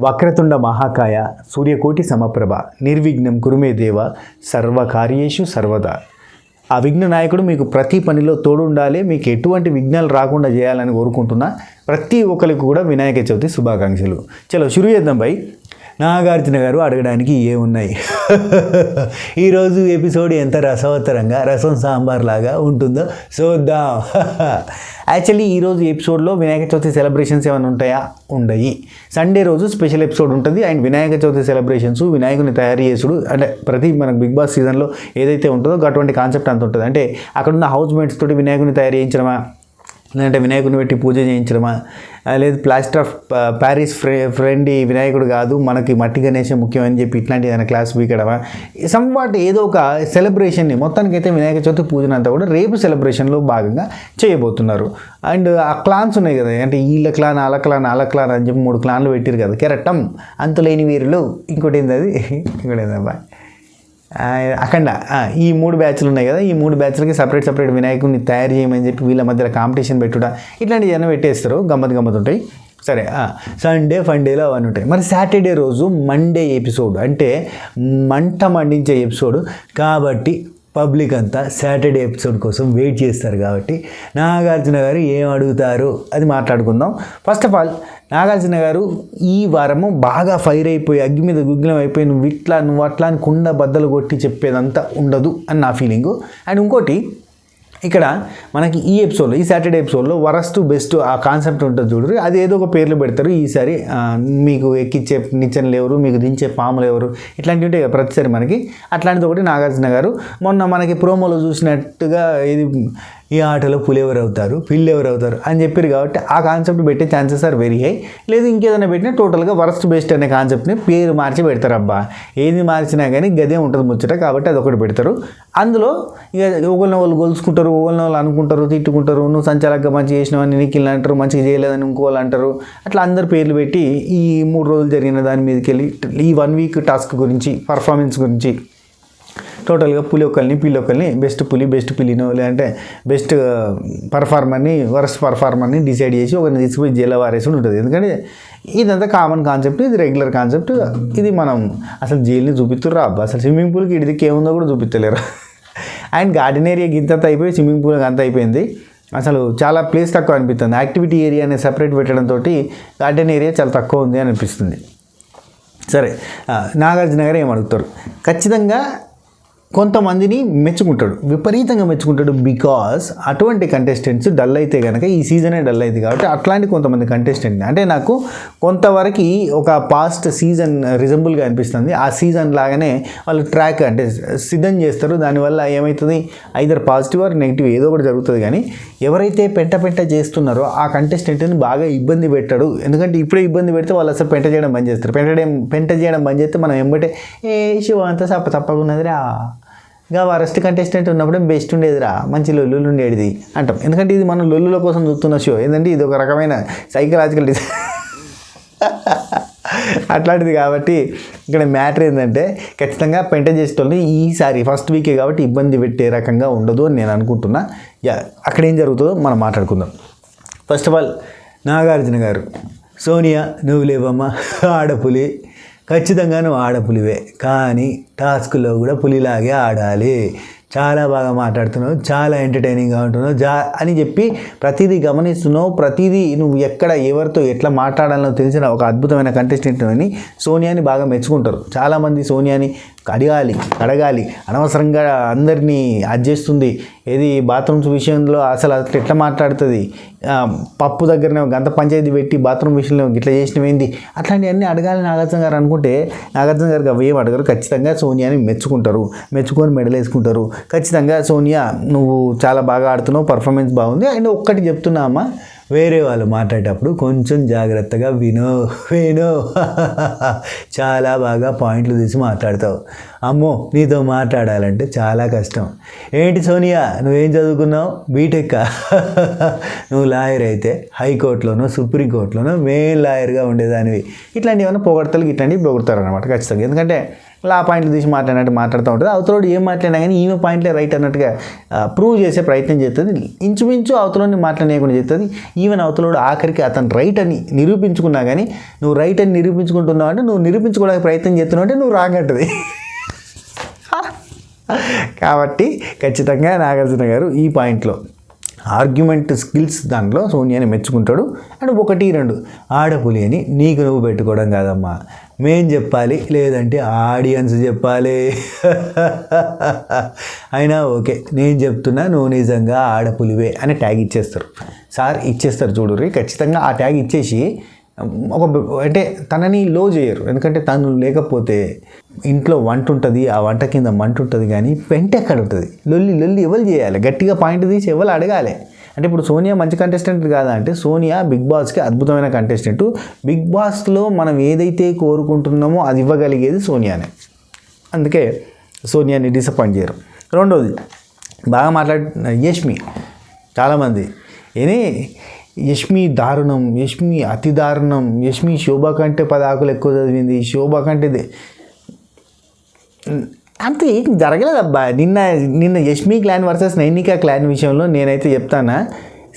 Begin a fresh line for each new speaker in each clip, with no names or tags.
వక్రతుండ మహాకాయ సూర్యకోటి సమప్రభ నిర్విఘ్నం కురుమే దేవ సర్వకార్యేషు సర్వదా. ఆ విఘ్న నాయకుడు మీకు ప్రతి పనిలో తోడు ఉండాలి, మీకు ఎటువంటి విఘ్నాలు రాకుండా చేయాలని కోరుకుంటున్నా. ప్రతి ఒక్కరికి కూడా వినాయక చవితి శుభాకాంక్షలు. చలో షురు చేద్దాం భయ్. నాగార్జున గారు అడగడానికి ఏమున్నాయి? ఈరోజు ఎపిసోడ్ ఎంత రసవత్తరంగా రసం సాంబార్ లాగా ఉంటుందో చూద్దాం. యాక్చువల్లీ ఈరోజు ఎపిసోడ్లో వినాయక చవితి సెలబ్రేషన్స్ ఏమైనా ఉంటాయా? ఉండయి. సండే రోజు స్పెషల్ ఎపిసోడ్ ఉంటుంది. అండ్ వినాయక చవితి సెలబ్రేషన్స్, వినాయకుని తయారు చేసుడు, అంటే ప్రతి మనకు బిగ్ బాస్ సీజన్లో ఏదైతే ఉంటుందో అటువంటి కాన్సెప్ట్ అంత ఉంటుంది. అంటే అక్కడున్న హౌస్ మేట్స్ తోటి వినాయకుని తయారు చేయించడమా, లేదంటే వినాయకుని పెట్టి పూజ చేయించడమా, లేదు ప్లాస్టర్ ఆఫ్ ప్యారిస్ ఫ్రెండ్ వినాయకుడు కాదు మనకి మట్టి గణేశం ముఖ్యమని చెప్పి ఇట్లాంటి ఏదైనా క్లాస్ వీకడమా, సంవాట్ ఏదో ఒక సెలబ్రేషన్ని మొత్తానికైతే వినాయక చవితి పూజనంతా కూడా రేపు సెలబ్రేషన్లో భాగంగా చేయబోతున్నారు. అండ్ ఆ క్లాన్స్ ఉన్నాయి కదా, అంటే వీళ్ళ క్లాన్ అలా క్లాన్ అలా క్లాన్ అని చెప్పి 3 క్లాన్లు పెట్టారు కదా, కెరటం అంతులేని వీరులు, ఇంకోటి ఏంది అది, ఇంకోటి ఏందబ్బా అఖండ. ఈ 3 బ్యాచ్లు ఉన్నాయి కదా, ఈ 3 బ్యాచ్లకి సపరేట్ వినాయకుడిని తయారు చేయమని చెప్పి వీళ్ళ మధ్యలో కాంపిటీషన్ పెట్టుడా, ఇట్లాంటివి ఏమైనా పెట్టేస్తారు. గమ్మత్ ఉంటాయి. సరే, సండే ఫండేలో అవన్నీ ఉంటాయి. మరి సాటర్డే రోజు మండే ఎపిసోడ్, అంటే మంట మండించే ఎపిసోడ్ కాబట్టి పబ్లిక్ అంతా సాటర్డే ఎపిసోడ్ కోసం వెయిట్ చేస్తారు. కాబట్టి నాగార్జున గారు ఏం అడుగుతారు అది మాట్లాడుకుందాం. ఫస్ట్ ఆఫ్ ఆల్ నాగార్జున గారు ఈ వారము బాగా ఫైర్ అయిపోయి అగ్గి మీద గుగ్గిలం అయిపోయి నువ్వు అట్లా అని కుండ బద్దలు కొట్టి చెప్పేదంతా ఉండదు అని నా ఫీలింగు. అండ్ ఇంకోటి, ఇక్కడ మనకి ఈ ఎపిసోడ్లో, ఈ సాటర్డే ఎపిసోడ్లో వరస్ట్ బెస్ట్ ఆ కాన్సెప్ట్ ఉంటుంది చూడరు, అది ఏదో ఒక పేర్లు పెడతారు. ఈసారి మీకు ఎక్కిచ్చే నిచ్చెనలు ఎవరు, మీకు దించే పాములు ఎవరు, ఇట్లాంటివి ఉంటాయి ప్రతిసారి మనకి. అట్లాంటిది ఒకటి నాగార్జున గారు మొన్న మనకి ప్రోమోలో చూసినట్టుగా ఇది ఈ ఆటలో పులి ఎవరు అవుతారు, పిల్లి ఎవరు అవుతారు అని చెప్పారు. కాబట్టి ఆ కాన్సెప్ట్ పెట్టే ఛాన్సెస్ ఆర్ వెరీ హై. లేదు ఇంకేదైనా పెట్టినా టోటల్గా వరస్ట్ బెస్ట్ అనే కాన్సెప్ట్ని పేరు మార్చి పెడతారు. అబ్బా ఏది మార్చినా కానీ గదే ఉంటుంది ముచ్చట, కాబట్టి అది ఒకటి పెడతారు. అందులో ఇక ఒకరిని వాళ్ళు గొలుసుకుంటారు, ఒకరిని వాళ్ళు అనుకుంటారు, తిట్టుకుంటారు, నువ్వు సంచాలకంగా మంచిగా చేసినావని నిఖిల్ అంటారు, మంచిగా చేయలేదని ఇంకోళ్ళు అంటారు. అట్లా అందరు పేర్లు పెట్టి ఈ 3 రోజులు జరిగిన దాని మీదకి వెళ్ళి ఈ 1 వీక్ టాస్క్ గురించి, పర్ఫార్మెన్స్ గురించి టోటల్గా పులి ఒకరిని పిల్లి ఒకరిని బెస్ట్ పులి బెస్ట్ పిల్లినో లేదంటే బెస్ట్ పర్ఫార్మర్ని వరస్ట్ పర్ఫార్మర్ని డిసైడ్ చేసి ఒకరిని తీసుకుపోయి జైల్లో వారేసి ఉంటుంది. ఎందుకంటే ఇదంతా కామన్ కాన్సెప్ట్, ఇది రెగ్యులర్ కాన్సెప్ట్. ఇది మనం అసలు జైలుని చూపిస్తుర్రా అబ్బా, అసలు స్విమ్మింగ్ పూల్కి ఇడిదికి ఏముందో కూడా చూపించలేరు. అండ్ గార్డెన్ ఏరియాకి ఇంత అయిపోయి స్విమ్మింగ్ పూల్ అంత అయిపోయింది. అసలు చాలా ప్లేస్ తక్కువ అనిపిస్తుంది. యాక్టివిటీ ఏరియా అనేది సెపరేట్ పెట్టడంతో గార్డెన్ ఏరియా చాలా తక్కువ ఉంది అని అనిపిస్తుంది. సరే, నాగార్జున గారు ఏమడుగుతారు? ఖచ్చితంగా కొంతమందిని మెచ్చుకుంటాడు, విపరీతంగా మెచ్చుకుంటాడు. బికాస్ అటువంటి కంటెస్టెంట్స్ డల్ అయితే కనుక ఈ సీజనే డల్ అయింది. కాబట్టి అట్లాంటి కొంతమంది కంటెస్టెంట్ అంటే నాకు కొంతవరకు ఒక పాస్ట్ సీజన్ రిజంబుల్గా అనిపిస్తుంది. ఆ సీజన్ లాగానే వాళ్ళు ట్రాక్ అంటే సిద్ధం చేస్తారు. దానివల్ల ఏమవుతుంది, ఐదర్ పాజిటివ్ ఆర్ నెగిటివ్ ఏదో ఒకటి జరుగుతుంది. కానీ ఎవరైతే పెంట చేస్తున్నారో ఆ కంటెస్టెంట్ని బాగా ఇబ్బంది పెట్టాడు. ఎందుకంటే ఇప్పుడే ఇబ్బంది పెడితే వాళ్ళు అసలు పెంట చేయడం బంద్ చేస్తారు. పెంట చేయడం బంద్ చేస్తే మనం ఎంబటే శివ అంతా తప్పకున్నదిరా, ఇంకా వరస్ట్ కంటెస్టెంట్ ఉన్నప్పుడే బెస్ట్ ఉండేదిరా, మంచి లొల్లులు ఉండేది అంటాం. ఎందుకంటే ఇది మనం లొల్లుల కోసం చూస్తున్న షో. ఏంటంటే ఇది ఒక రకమైన సైకలాజికల్ అట్లాంటిది. కాబట్టి ఇక్కడ మ్యాటర్ ఏంటంటే ఖచ్చితంగా పెంట చేసేటోళ్ళని ఈసారి ఫస్ట్ వీకే కాబట్టి ఇబ్బంది పెట్టే రకంగా ఉండదు అని నేను అనుకుంటున్నా. అక్కడ ఏం జరుగుతుందో మనం మాట్లాడుకుందాం. ఫస్ట్ ఆఫ్ ఆల్ నాగార్జున గారు, సోనియా నువ్వు లేవమ్మా, ఆడపులి, ఖచ్చితంగా నువ్వు ఆడపులివే, కానీ టాస్క్లో కూడా పులిలాగే ఆడాలి. చాలా బాగా మాట్లాడుతున్నావు, చాలా ఎంటర్టైనింగ్గా ఉంటున్నావు అని చెప్పి ప్రతిదీ గమనిస్తున్నావు. ప్రతిదీ నువ్వు ఎక్కడ ఎవరితో ఎట్లా మాట్లాడాలో తెలిసిన ఒక అద్భుతమైన కంటెస్టెంట్ అని సోనియాని బాగా మెచ్చుకుంటారు. చాలామంది సోనియాని అడగాలి అనవసరంగా అందరినీ చేస్తుంది. ఏది బాత్రూమ్స్ విషయంలో అసలు ఎట్లా మాట్లాడుతుంది, పప్పు దగ్గరనే గంత పంచాయతీ పెట్టి బాత్రూమ్ విషయంలో ఇట్లా చేసినవేంది, అట్లాంటివన్నీ అడగాలి నాగార్జున గారు అనుకుంటే నాగార్జున గారికి అవి ఏం అడగరు. ఖచ్చితంగా సోనియాని మెచ్చుకొని మెడల్ వేసుకుంటారు. ఖచ్చితంగా సోనియా నువ్వు చాలా బాగా ఆడుతున్నావు, పర్ఫార్మెన్స్ బాగుంది. అండ్ ఒక్కటి చెప్తున్నా అమ్మా, వేరే వాళ్ళు మాట్లాడేటప్పుడు కొంచెం జాగ్రత్తగా వినో చాలా బాగా పాయింట్లు తీసి మాట్లాడతావు. అమ్మో నీతో మాట్లాడాలంటే చాలా కష్టం. ఏంటి సోనియా నువ్వేం చదువుకున్నావు, బీటెక్? నువ్వు లాయర్ అయితే హైకోర్టులోనో సుప్రీంకోర్టులోనో మెయిన్ లాయర్గా ఉండేదానివి. ఇట్లాంటివి ఏమైనా పొగడతలు ఇట్లాంటివి పొగుడతారు అనమాట ఖచ్చితంగా. ఎందుకంటే ఆ పాయింట్లు తీసి మాట్లాడినట్టు మాట్లాడుతూ ఉంటుంది. అవతలోడు ఏం మాట్లాడినా కానీ ఈమె పాయింట్లే రైట్ అన్నట్టుగా ప్రూవ్ చేసే ప్రయత్నం చేస్తుంది. ఇంచుమించు అవతలోని మాట్లాడలేకుండా చేస్తుంది. ఈవెన్ అవతలోడు ఆఖరికి అతను రైట్ అని నిరూపించుకున్నా కానీ నువ్వు రైట్ అని నిరూపించుకుంటున్నావు అంటే నువ్వు నిరూపించుకోవడానికి ప్రయత్నం చేస్తున్నావు అంటే నువ్వు రాంగ్ అంటది. కాబట్టి ఖచ్చితంగా నాగార్జున గారు ఈ పాయింట్లో ఆర్గ్యుమెంట్ స్కిల్స్ దాంట్లో సోనియాని మెచ్చుకుంటాడు. అండ్ 1, 2 ఆడపులి అని నీకు నువ్వు పెట్టుకోవడం కాదమ్మా, మేం చెప్పాలి లేదంటే ఆడియన్స్ చెప్పాలి. అయినా ఓకే నేను చెప్తున్నా నువ్వు నిజంగా ఆడపులివే అని ట్యాగ్ ఇచ్చేస్తారు. సార్ ఇచ్చేస్తారు చూడుర్రి. ఖచ్చితంగా ఆ ట్యాగ్ ఇచ్చేసి అంటే తనని లో చేయరు. ఎందుకంటే తను లేకపోతే ఇంట్లో వంట ఉంటుంది, ఆ వంట కింద మంట ఉంటుంది, కానీ పెంట ఎక్కడ ఉంటుంది? లొల్లి ఎవరు చేయాలి? గట్టిగా పాయింట్ తీసి ఎవరు అడగాలి? అంటే ఇప్పుడు సోనియా మంచి కంటెస్టెంట్ కాదా అంటే సోనియా బిగ్ బాస్కి అద్భుతమైన కంటెస్టెంట్. బిగ్ బాస్లో మనం ఏదైతే కోరుకుంటున్నామో అది ఇవ్వగలిగేది సోనియానే. అందుకే సోనియాని డిసప్పాయింట్ చేయరు. రెండోది బాగా యష్మి. చాలామంది యష్మి దారుణం, యష్మి అతి దారుణం, యష్మి శోభ కంటే 10 ఆకులు ఎక్కువ చదివింది, శోభ కంటే అంత ఏం జరగలేదబ్బా. నిన్న Yashmi clan versus Nainika clan విషయంలో నేనైతే చెప్తానా,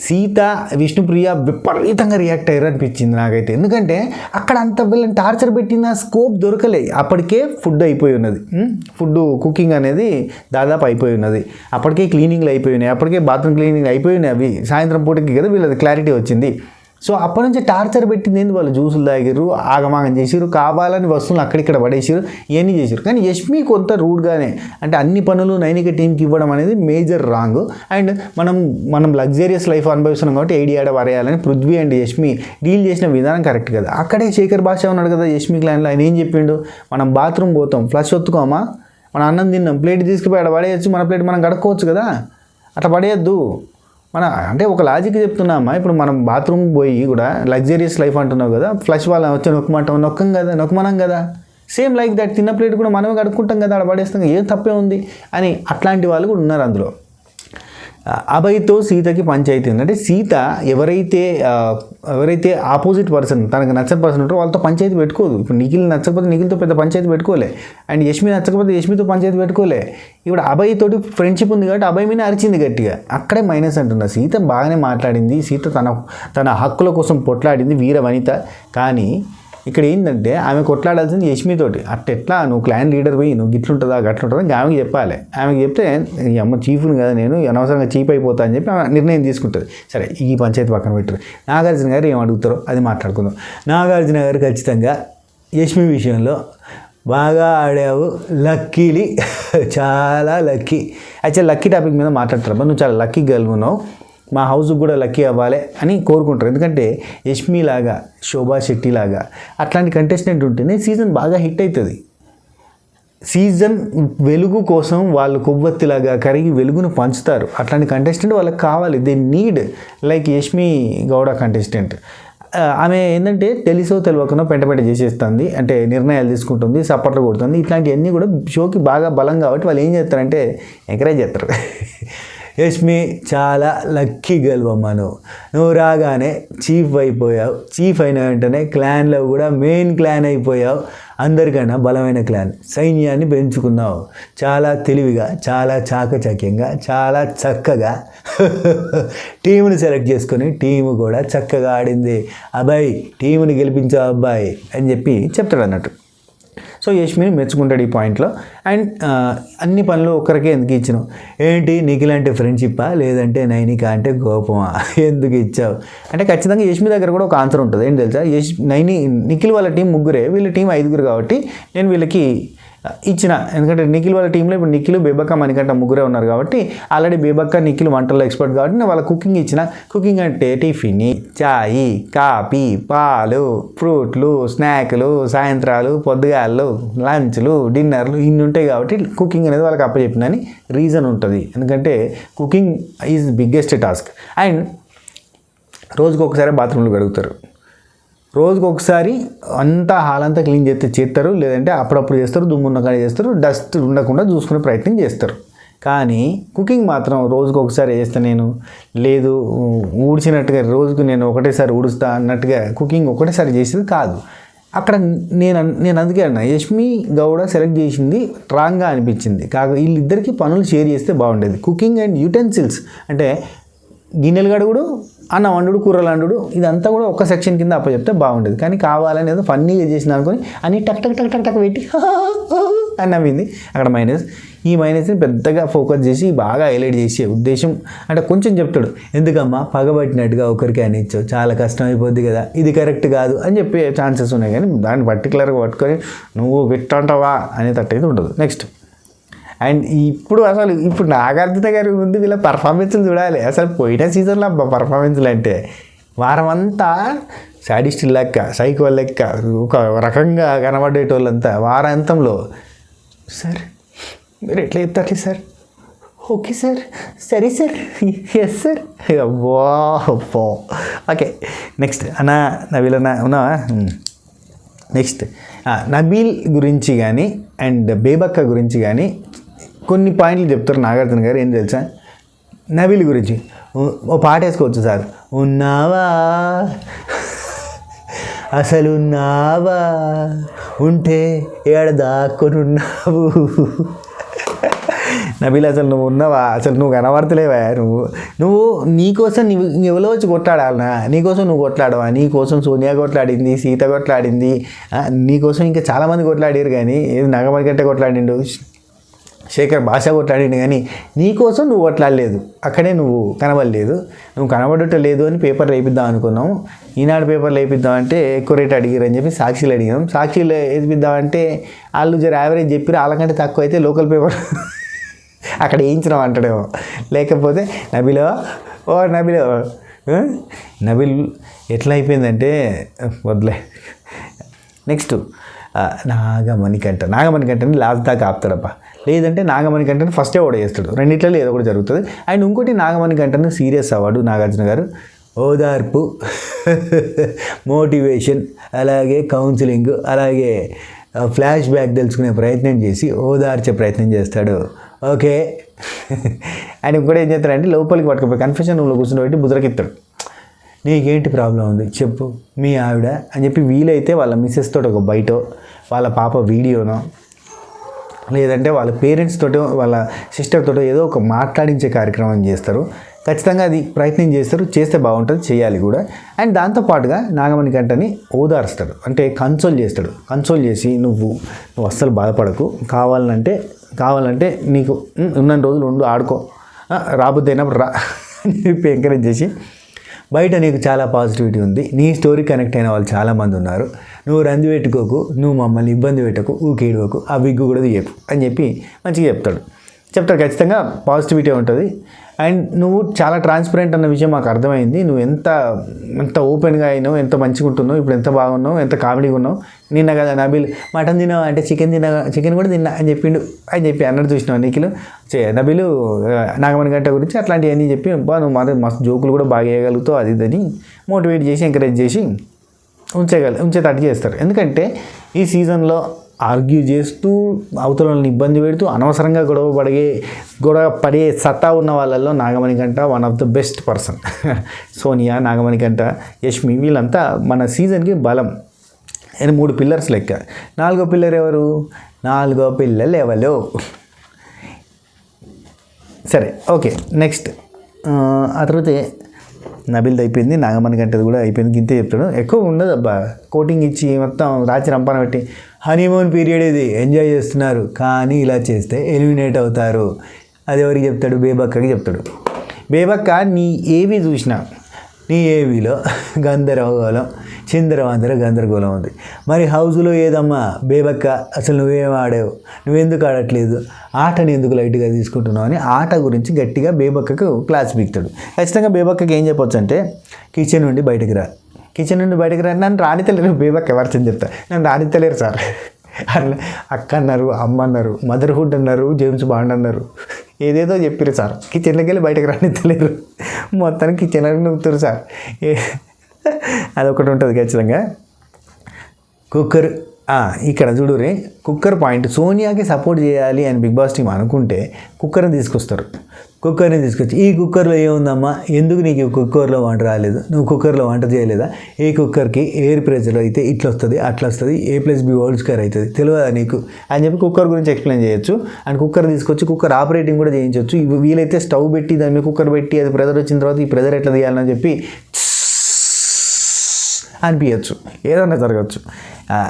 సీత విష్ణుప్రియ విపరీతంగా రియాక్ట్ అయ్యారు అనిపించింది నాకైతే. ఎందుకంటే అక్కడ అంత వీళ్ళని టార్చర్ పెట్టిన స్కోప్ దొరకలే. అప్పటికే ఫుడ్ అయిపోయి ఉన్నది, కుకింగ్ అనేది దాదాపు అయిపోయి ఉన్నది, అప్పటికే క్లీనింగ్లు అయిపోయి ఉన్నాయి, అప్పటికే బాత్రూమ్ క్లీనింగ్ అయిపోయి ఉన్నాయి. అవి సాయంత్రం పూటకి కదా వీళ్ళది క్లారిటీ వచ్చింది. సో అప్పటి నుంచి టార్చర్ పెట్టింది ఏంది, వాళ్ళు జ్యూసులు తాగిరు, ఆగమాగం చేసిరు, కావాలని వస్తువులు అక్కడిక్కడ పడేసారు, ఇవన్నీ చేసారు. కానీ యష్మి కొంత రూడ్గానే, అంటే అన్ని పనులు నైనిక టీంకి ఇవ్వడం అనేది మేజర్ రాంగ్. అండ్ మనం లగ్జరియస్ లైఫ్ అనుభవిస్తున్నాం కాబట్టి ఏడియాడ వరేయాలని పృథ్వీ అండ్ యష్మి డీల్ చేసిన విధానం కరెక్ట్ కదా. అక్కడే శేఖర్ భాష ఉన్నాడు కదా యష్మి క్లాన్లో, ఆయన ఏం చెప్పిండు, మనం బాత్రూమ్ పోతాం, ఫ్లష్ ఒత్తుకోమా, మన అన్నం తిన్నాం, ప్లేట్ తీసుకుపోయి ఆడ పడేయచ్చు, మన ప్లేట్ మనం కడుక్కోవచ్చు కదా, అట్లా పడేయద్దు. అంటే ఒక లాజిక్ చెప్తున్నామా. ఇప్పుడు మనం బాత్రూమ్ పోయి కూడా లగ్జరియస్ లైఫ్ అంటున్నావు కదా, ఫ్లష్ వాళ్ళ వచ్చి నొక్కమనం కదా, సేమ్ లైక్ దట్ తిన్న ప్లేట్ కూడా మనమే కడుక్కుంటాం కదా, అక్కడ పడేస్తాం, ఏం తప్పే ఉంది అని అట్లాంటి వాళ్ళు కూడా ఉన్నారు అందులో. అభయ్తో సీతకి పంచాయతీ ఉంది. అంటే సీత ఎవరైతే ఆపోజిట్ పర్సన్, తనకు నచ్చని పర్సన్ ఉంటారో వాళ్ళతో పంచాయతీ పెట్టుకోదు. ఇప్పుడు నిఖిల్ నచ్చకపోతే నిఖిల్తో పెద్ద పంచాయతీ పెట్టుకోలే, అండ్ యష్మి నచ్చకపోతే యష్మితో పంచాయతీ పెట్టుకోలే. ఇప్పుడు అభయ్ తోటి ఫ్రెండ్షిప్ ఉంది కాబట్టి అభయ్ మీద అరిచింది గట్టిగా, అక్కడే మైనస్ అంటున్నా. సీత బాగానే మాట్లాడింది, సీత తన హక్కుల కోసం పొట్లాడింది, వీర వనిత. కానీ ఇక్కడ ఏంటంటే ఆమె కొట్లాడాల్సింది యష్మితోటి. అట్టెట్లా నువ్వు క్లాన్ లీడర్ పోయి నువ్వు గిట్లుంటుందా గట్లుంటుందా అని ఆమెకి చెప్పాలి. ఆమెకి చెప్తే ఈ అమ్మ చీఫ్ని కదా నేను అనవసరంగా చీప్ అయిపోతా అని చెప్పి ఆమె నిర్ణయం తీసుకుంటుంది. సరే ఈ పంచాయతీ పక్కన పెట్టారు. నాగార్జున గారు ఏం అడుగుతారో అది మాట్లాడుకుందాం. నాగార్జున గారు ఖచ్చితంగా యష్మి విషయంలో బాగా ఆడావు, లక్కీలి, చాలా లక్కీ. యాక్చువల్ లక్కీ టాపిక్ మీద మాట్లాడతారు, నువ్వు చాలా లక్కీ గర్ల్ ఉన్నావు, మా హౌస్కి కూడా లక్కీ అవ్వాలి అని కోరుకుంటారు. ఎందుకంటే యష్మి లాగా, శోభా శెట్టి లాగా అట్లాంటి కంటెస్టెంట్ ఉంటేనే సీజన్ బాగా హిట్ అవుతుంది. సీజన్ వెలుగు కోసం వాళ్ళు కొవ్వొత్తిలాగా కరిగి వెలుగును పంచుతారు. అట్లాంటి కంటెస్టెంట్ వాళ్ళకి కావాలి. They need like Yashmi Gowda contestant. ఆమె ఏంటంటే తెలిసో తెలియకుండా పెంట చేసేస్తుంది, అంటే నిర్ణయాలు తీసుకుంటుంది, సపోర్ట్లు కొడుతుంది. ఇట్లాంటివన్నీ కూడా షోకి బాగా బలం కాబట్టి వాళ్ళు ఏం చేస్తారంటే ఎంకరేజ్ చేస్తారు. యష్మి చాలా లక్కీ గెలవమ్మ, నువ్వు రాగానే చీఫ్ అయిపోయావు, చీఫ్ అయిన వెంటనే క్లాన్లో కూడా మెయిన్ క్లాన్ అయిపోయావు, అందరికన్నా బలమైన క్లాన్ సైన్యాన్ని పెంచుకున్నావు. చాలా తెలివిగా, చాలా చాకచక్యంగా, చాలా చక్కగా టీముని సెలెక్ట్ చేసుకొని టీము కూడా చక్కగా ఆడింది. అబ్బాయి టీముని గెలిపించావు అబ్బాయి అని చెప్పి చెప్తాడు అన్నట్టు. సో యష్మిని మెచ్చుకుంటాడు ఈ పాయింట్లో. అండ్ అన్ని పనులు ఒక్కరికే ఎందుకు ఇచ్చినావు, ఏంటి నిఖిల్ అంటే ఫ్రెండ్షిప్పా లేదంటే నైనిక అంటే కోపమా, ఎందుకు ఇచ్చావు అంటే ఖచ్చితంగా యష్మి దగ్గర కూడా ఒక ఆన్సర్ ఉంటుంది. ఏంటి తెలుసా, నిఖిల్ వాళ్ళ టీం 3, వీళ్ళ టీం 5 కాబట్టి నేను వీళ్ళకి ఇచ్చిన. ఎందుకంటే నిఖిల్ వాళ్ళ టీంలో ఇప్పుడు నిఖిల్, బేబక్క, మణికంఠ 3 ఉన్నారు కాబట్టి ఆల్రెడీ బేబక్క, నిఖిల్ వంటల్లో ఎక్స్పర్ట్ కాబట్టి నేను వాళ్ళ కుకింగ్ ఇచ్చిన. కుకింగ్ అంటే టిఫిన్, చాయ్, కాఫీ, పాలు, ఫ్రూట్లు, స్నాక్లు, సాయంత్రాలు, పొద్దుగాళ్ళు, లంచ్లు, డిన్నర్లు ఇన్ని ఉంటాయి కాబట్టి కుకింగ్ అనేది వాళ్ళకి అప్పచెప్పినని రీజన్ ఉంటుంది. ఎందుకంటే cooking is biggest task. And రోజుకు ఒకసారి బాత్రూంలు కడుగుతారు, రోజుకు ఒకసారి అంతా హాల్ అంతా క్లీన్ చేస్తారు, లేదంటే అప్పుడప్పుడు చేస్తారు, దుమ్మున్న కాడ చేస్తారు, డస్ట్ ఉండకుండా చూసుకునే ప్రయత్నం చేస్తారు. కానీ కుకింగ్ మాత్రం రోజుకు ఒకసారి చేస్తా నేను, లేదు ఊడ్చినట్టుగా రోజుకు నేను ఒకటేసారి ఊడుస్తా అన్నట్టుగా కుకింగ్ ఒకటేసారి చేసేది కాదు. అక్కడ నేను అందుకే అన్నా యష్మి గౌడ సెలెక్ట్ చేసింది రాంగ్గా అనిపించింది. వీళ్ళిద్దరికీ పనులు షేర్ చేస్తే బాగుండేది. కుకింగ్ అండ్ యూటెన్సిల్స్ అంటే గిన్నెలు గడుగుడు, అన్నం వండుడు, కూరలు వండుడు, ఇదంతా కూడా ఒక సెక్షన్ కింద అప్పచెప్తే బాగుండేది. కానీ కావాలని ఏదో ఫన్నీగా చేసిన అనుకొని అన్ని టక్ టక్ టక్ టక్ టక్ పెట్టి అని నవ్వింది. అక్కడ మైనస్. ఈ మైనస్ని పెద్దగా ఫోకస్ చేసి బాగా హైలైట్ చేసే ఉద్దేశం అంటే కొంచెం చెప్తాడు, ఎందుకమ్మా పగబట్టినట్టుగా ఒకరికి అని ఇచ్చావు, చాలా కష్టం అయిపోద్ది కదా, ఇది కరెక్ట్ కాదు అని చెప్పే ఛాన్సెస్ ఉన్నాయి. కానీ దాన్ని పర్టికులర్గా పట్టుకొని నువ్వు గిట్టంటావా అనేటట్టయితే ఉండదు. నెక్స్ట్ అండ్ ఇప్పుడు నాగార్జున గారి ముందు వీళ్ళ పర్ఫార్మెన్స్లు చూడాలి. అసలు పోయిన సీజన్లో పర్ఫార్మెన్స్లు అంటే వారమంతా సాడిస్ట్ లెక్క, సైకో లెక్క, ఒక రకంగా కనబడేటోళ్ళంతా వారాంతంలో సార్ మీరు ఎట్లా చెప్తారు సార్, ఓకే సార్, సరే సార్, ఎస్ సార్, అబ్బో ఓకే. నెక్స్ట్ అన్నా నబీల్ అన్న ఉన్నావా? నెక్స్ట్ నబీల్ గురించి కానీ అండ్ బేబక్క గురించి కానీ కొన్ని పాయింట్లు చెప్తారు నాగార్జున గారు. ఏం తెలుసా, నబీల్ గురించి ఓ పాట వేసుకోవచ్చు సార్. ఉన్నావా అసలు ఉన్నావా, ఉంటే ఏడదాక్కొని ఉన్నావు. నబీల్ అసలు నువ్వు ఉన్నావా, అసలు నువ్వు కనబడతలేవా, నువ్వు నీకోసం ఎవరో వచ్చి కొట్లాడాలనా, నీకోసం నువ్వు కొట్లాడవా, నీకోసం సోనియా కొట్లాడింది, సీత కొట్లాడింది, నీకోసం ఇంకా చాలామంది కొట్లాడారు. కానీ ఏది నగమరికట్టే కొట్లాడిండు, శేఖర్ భాష కొట్లాడిండు, కానీ నీకోసం నువ్వు కొట్లాడలేదు. అక్కడే నువ్వు కనబడలేదు. నువ్వు కనబడటం లేదు అని పేపర్లు వేయిద్దాం అనుకున్నాం. ఈనాడు పేపర్లు వేయిద్దామంటే ఎక్కువ రేట్ అడిగారు అని చెప్పి సాక్షిలు అడిగాం. సాక్షిలు వేయిద్దామంటే వాళ్ళు జర యావరేజ్ చెప్పి వాళ్ళకంటే తక్కువ అయితే లోకల్ పేపర్ అక్కడ వేయించడం అంటాడేమో. లేకపోతే నబీలో నబీల్ ఎట్లా అయిపోయిందంటే వదిలే. నెక్స్ట్ నాగమణికంటని లాస్ట్ దాకా ఆపుతాడప్ప. లేదంటే నాగమణికంటని ఫస్టే ఓడేస్తాడు. రెండిట్లలో ఏదో ఒకటి జరుగుతుంది. అండ్ ఇంకోటి నాగమణికంటని సీరియస్ అవ్వడు నాగార్జున గారు. ఓదార్పు, మోటివేషన్, అలాగే కౌన్సిలింగ్, అలాగే ఫ్లాష్ బ్యాక్ తెలుసుకునే ప్రయత్నం చేసి ఓదార్చే ప్రయత్నం చేస్తాడు. ఓకే. ఆయన ఇంకోటి ఏం చేస్తాడంటే లోపలికి పట్టుకుపోయి కన్ఫెషన్ రూమ్లో కూర్చుని బుదరకిస్తాడు. నీకేంటి ప్రాబ్లం ఉంది చెప్పు మీ ఆవిడ అని చెప్పి వీలైతే వాళ్ళ మిస్సెస్ తోటి ఒక బయట వాళ్ళ పాప వీడియోనో లేదంటే వాళ్ళ పేరెంట్స్ తోటో వాళ్ళ సిస్టర్ తోటో ఏదో ఒక మాట్లాడించే కార్యక్రమం చేస్తారు. ఖచ్చితంగా అది ప్రయత్నం చేస్తారు. చేస్తే బాగుంటుంది, చేయాలి కూడా. అండ్ దాంతోపాటుగా నాగమణికంటని ఓదార్స్తాడు, అంటే కన్సోల్ చేస్తాడు. కన్సోల్ చేసి నువ్వు అస్సలు బాధపడకు, కావాలంటే నీకు ఉన్న రోజులు ఉండు, ఆడుకో, రాబుద్ది అయినప్పుడు రా అని చెప్పి ఎంకరేజ్ చేసి బయట నీకు చాలా పాజిటివిటీ ఉంది, నీ స్టోరీ కనెక్ట్ అయిన వాళ్ళు చాలామంది ఉన్నారు, నువ్వు రంది పెట్టుకోకు, నువ్వు మమ్మల్ని ఇబ్బంది పెట్టకు, ఊకేడుకోకు, ఆ విగ్గు కూడా తీయకు అని చెప్పి మంచిగా చెప్తాడు. ఖచ్చితంగా పాజిటివిటీ ఉంటుంది. అండ్ నువ్వు చాలా ట్రాన్స్పరెంట్ అన్న విషయం మాకు అర్థమైంది. నువ్వు ఎంత ఓపెన్గా అయినావు, ఎంత మంచిగా ఉంటున్నావు, ఇప్పుడు ఎంత బాగున్నావు, ఎంత కామెడీగా ఉన్నావు. నిన్న కదా నబీల్ మటన్ తిన్నావు అంటే చికెన్ కూడా తిన్నా అని చెప్పి అన్నట్టు చూసినావు నిఖిల్. నబీలు నాగమణికంట గురించి అట్లాంటివన్నీ చెప్పి నువ్వు మస్తు జోకులు కూడా బాగా వేయగలుగుతావు, అది ఇదని మోటివేట్ చేసి ఎంకరేజ్ చేసి ఉంచేటట్టు చేస్తారు. ఎందుకంటే ఈ సీజన్లో ఆర్గ్యూ చేస్తూ అవతలని ఇబ్బంది పెడుతూ అనవసరంగా గొడవ పడే సత్తా ఉన్న వాళ్ళల్లో Nagamanikanta one of the best person. Sonia, Nagamanikanta, Yashmi వీళ్ళంతా మన సీజన్కి బలం. 3 పిల్లర్స్ లెక్క. 4వ పిల్లర్ ఎవరు? 4వ పిల్లలు ఎవరు? సరే ఓకే. నెక్స్ట్ ఆ తర్వాత నబీల్ది అయిపోయింది, నాగమణికంటది కూడా అయిపోయింది. గింతే చెప్తాడు, ఎక్కువ ఉండదు అబ్బా. కోటింగ్ ఇచ్చి మొత్తం రాచి రంపాన పెట్టి హనీమూన్ పీరియడ్ ఇది ఎంజాయ్ చేస్తున్నారు, కానీ ఇలా చేస్తే ఎలిమినేట్ అవుతారు. అది ఎవరికి చెప్తాడు? బేబక్కకి చెప్తాడు. బేబక్క నీ ఏవి చూసినా నీ ఏవిలో గందరగోళం ఉంది. మరి హౌస్లో ఏదమ్మా బేబక్క, అసలు నువ్వేం ఆడావు, నువ్వెందుకు ఆడట్లేదు, ఆటని ఎందుకు లైట్గా తీసుకుంటున్నావు అని ఆట గురించి గట్టిగా బేబక్కకు క్లాస్ పీకుతాడు. ఖచ్చితంగా బేబక్కకి ఏం చెప్పొచ్చు అంటే కిచెన్ నుండి బయటకు రా నన్ను రానితలేరు. బేబక్క ఎవరిని చెప్తా, నన్ను రానితలేరు సార్. అట్లా అక్క అన్నారు, అమ్మ అన్నారు, మదర్హుడ్ అన్నారు, జేమ్స్ బాండ్ అన్నారు, ఏదేదో చెప్పారు సార్. కిచెన్లోకి వెళ్ళి బయటకు రానితలేరు, మొత్తానికి కిచెన్లోకి నవ్వుతారు సార్. అదొకటి ఉంటుంది ఖచ్చితంగా. కుక్కర్ ఇక్కడ చూడురే కుక్కర్ పాయింట్. సోనియాకి సపోర్ట్ చేయాలి అని బిగ్ బాస్ టీం అనుకుంటే కుక్కర్ని తీసుకొస్తారు. కుక్కర్ని తీసుకొచ్చి ఈ కుక్కర్లో ఏముందమ్మా, ఎందుకు నీకు కుక్కర్లో వంట రాలేదు, నువ్వు కుక్కర్లో వంట చేయలేదా, ఏ కుక్కర్కి ఎయిర్ ప్రెషర్ అయితే ఇట్లా వస్తుంది అట్లా వస్తుంది, A+B² అవుతుంది తెలియదా నీకు అని చెప్పి కుక్కర్ గురించి ఎక్స్ప్లెయిన్ చేయొచ్చు. అండ్ కుక్కర్ తీసుకొచ్చి కుక్కర్ ఆపరేటింగ్ కూడా చేయించవచ్చు. వీలైతే స్టవ్ పెట్టి దాని మీద కుక్కర్ పెట్టి అది ప్రెజర్ వచ్చిన తర్వాత ఈ ప్రెజర్ ఎట్లా తీయాలని చెప్పి అనిపించచ్చు, ఏదన్నా జరగచ్చు.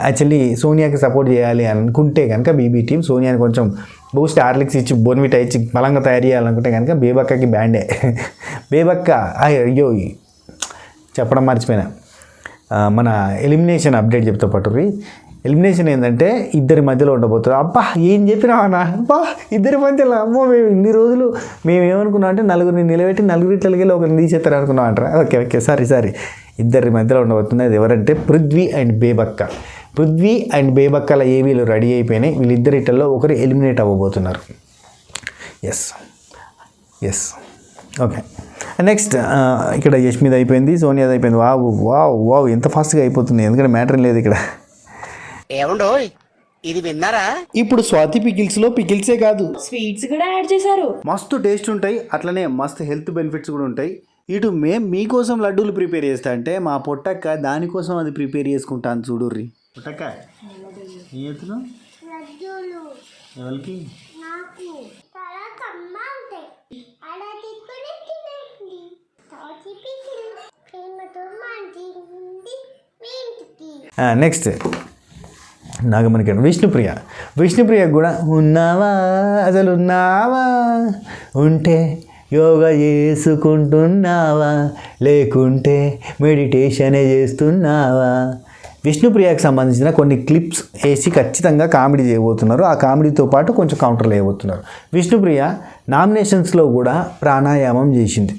యాక్చువల్లీ సోనియాకి సపోర్ట్ చేయాలి అనుకుంటే కనుక బీబీ టీం సోనియాని కొంచెం బూస్ట్ హార్లిక్స్ ఇచ్చి బోన్విటా ఇచ్చి బలంగా తయారు చేయాలనుకుంటే కనుక బేబక్కకి బ్యాండే. బేబక్క అయ్యో చెప్పడం మర్చిపోయినా, మన ఎలిమినేషన్ అప్డేట్ చెప్తా పట్టుర్రి. ఎలిమినేషన్ ఏంటంటే ఇద్దరి మధ్యలో ఉండబోతుంది. అబ్బా ఏం చెప్పినావా అబ్బా ఇద్దరి మధ్యలో అమ్మో మేము ఇన్ని రోజులు మేము ఏమనుకున్నాం అంటే నలుగురిని నిలబెట్టి నలుగురిట్లకి ఒకరిని తీసేస్తారు అనుకున్నాం అంటారా. ఓకే సారీ ఇద్దరి మధ్యలో ఉండబోతుంది. అది ఎవరంటే పృథ్వీ అండ్ బేబక్క. పృథ్వీ అండ్ బేబక్కల ఏవీలు రెడీ అయిపోయినాయి. వీళ్ళిద్దరిటల్లో ఒకరు ఎలిమినేట్ అవ్వబోతున్నారు. Yes okay. నెక్స్ట్ ఇక్కడ యష్మిది అయిపోయింది, సోనియాది అయిపోయింది. వావ్ ఎంత ఫాస్ట్గా అయిపోతుంది, ఎందుకంటే మ్యాటర్ లేదు ఇక్కడ.
ఇది విన్నారా?
ఇప్పుడు స్వాతి పికిల్స్లో పికిల్సే కాదు
స్వీట్స్ కూడా యాడ్ చేశారు.
మస్తు టేస్ట్ ఉంటాయి, అట్లనే మస్తు హెల్త్ బెనిఫిట్స్ కూడా ఉంటాయి. ఇటు మేము మీకోసం లడ్డూలు ప్రిపేర్ చేస్తా అంటే మా పొట్టక్క దానికోసం అది ప్రిపేర్ చేసుకుంటాను చూడుర్రి. పొట్టక్క ఏం చేస్తున్నావు? ఎవరికి? నెక్స్ట్ నాగమణి విష్ణుప్రియ కూడా ఉన్నావా అసలు ఉన్నావా, ఉంటే యోగా చేసుకుంటున్నావా, లేకుంటే మెడిటేషనే చేస్తున్నావా. విష్ణుప్రియకి సంబంధించిన కొన్ని క్లిప్స్ వేసి ఖచ్చితంగా కామెడీ చేయబోతున్నారు. ఆ కామెడీతో పాటు కొంచెం కౌంటర్లు వేయబోతున్నారు. విష్ణుప్రియ నామినేషన్స్లో కూడా ప్రాణాయామం చేసింది.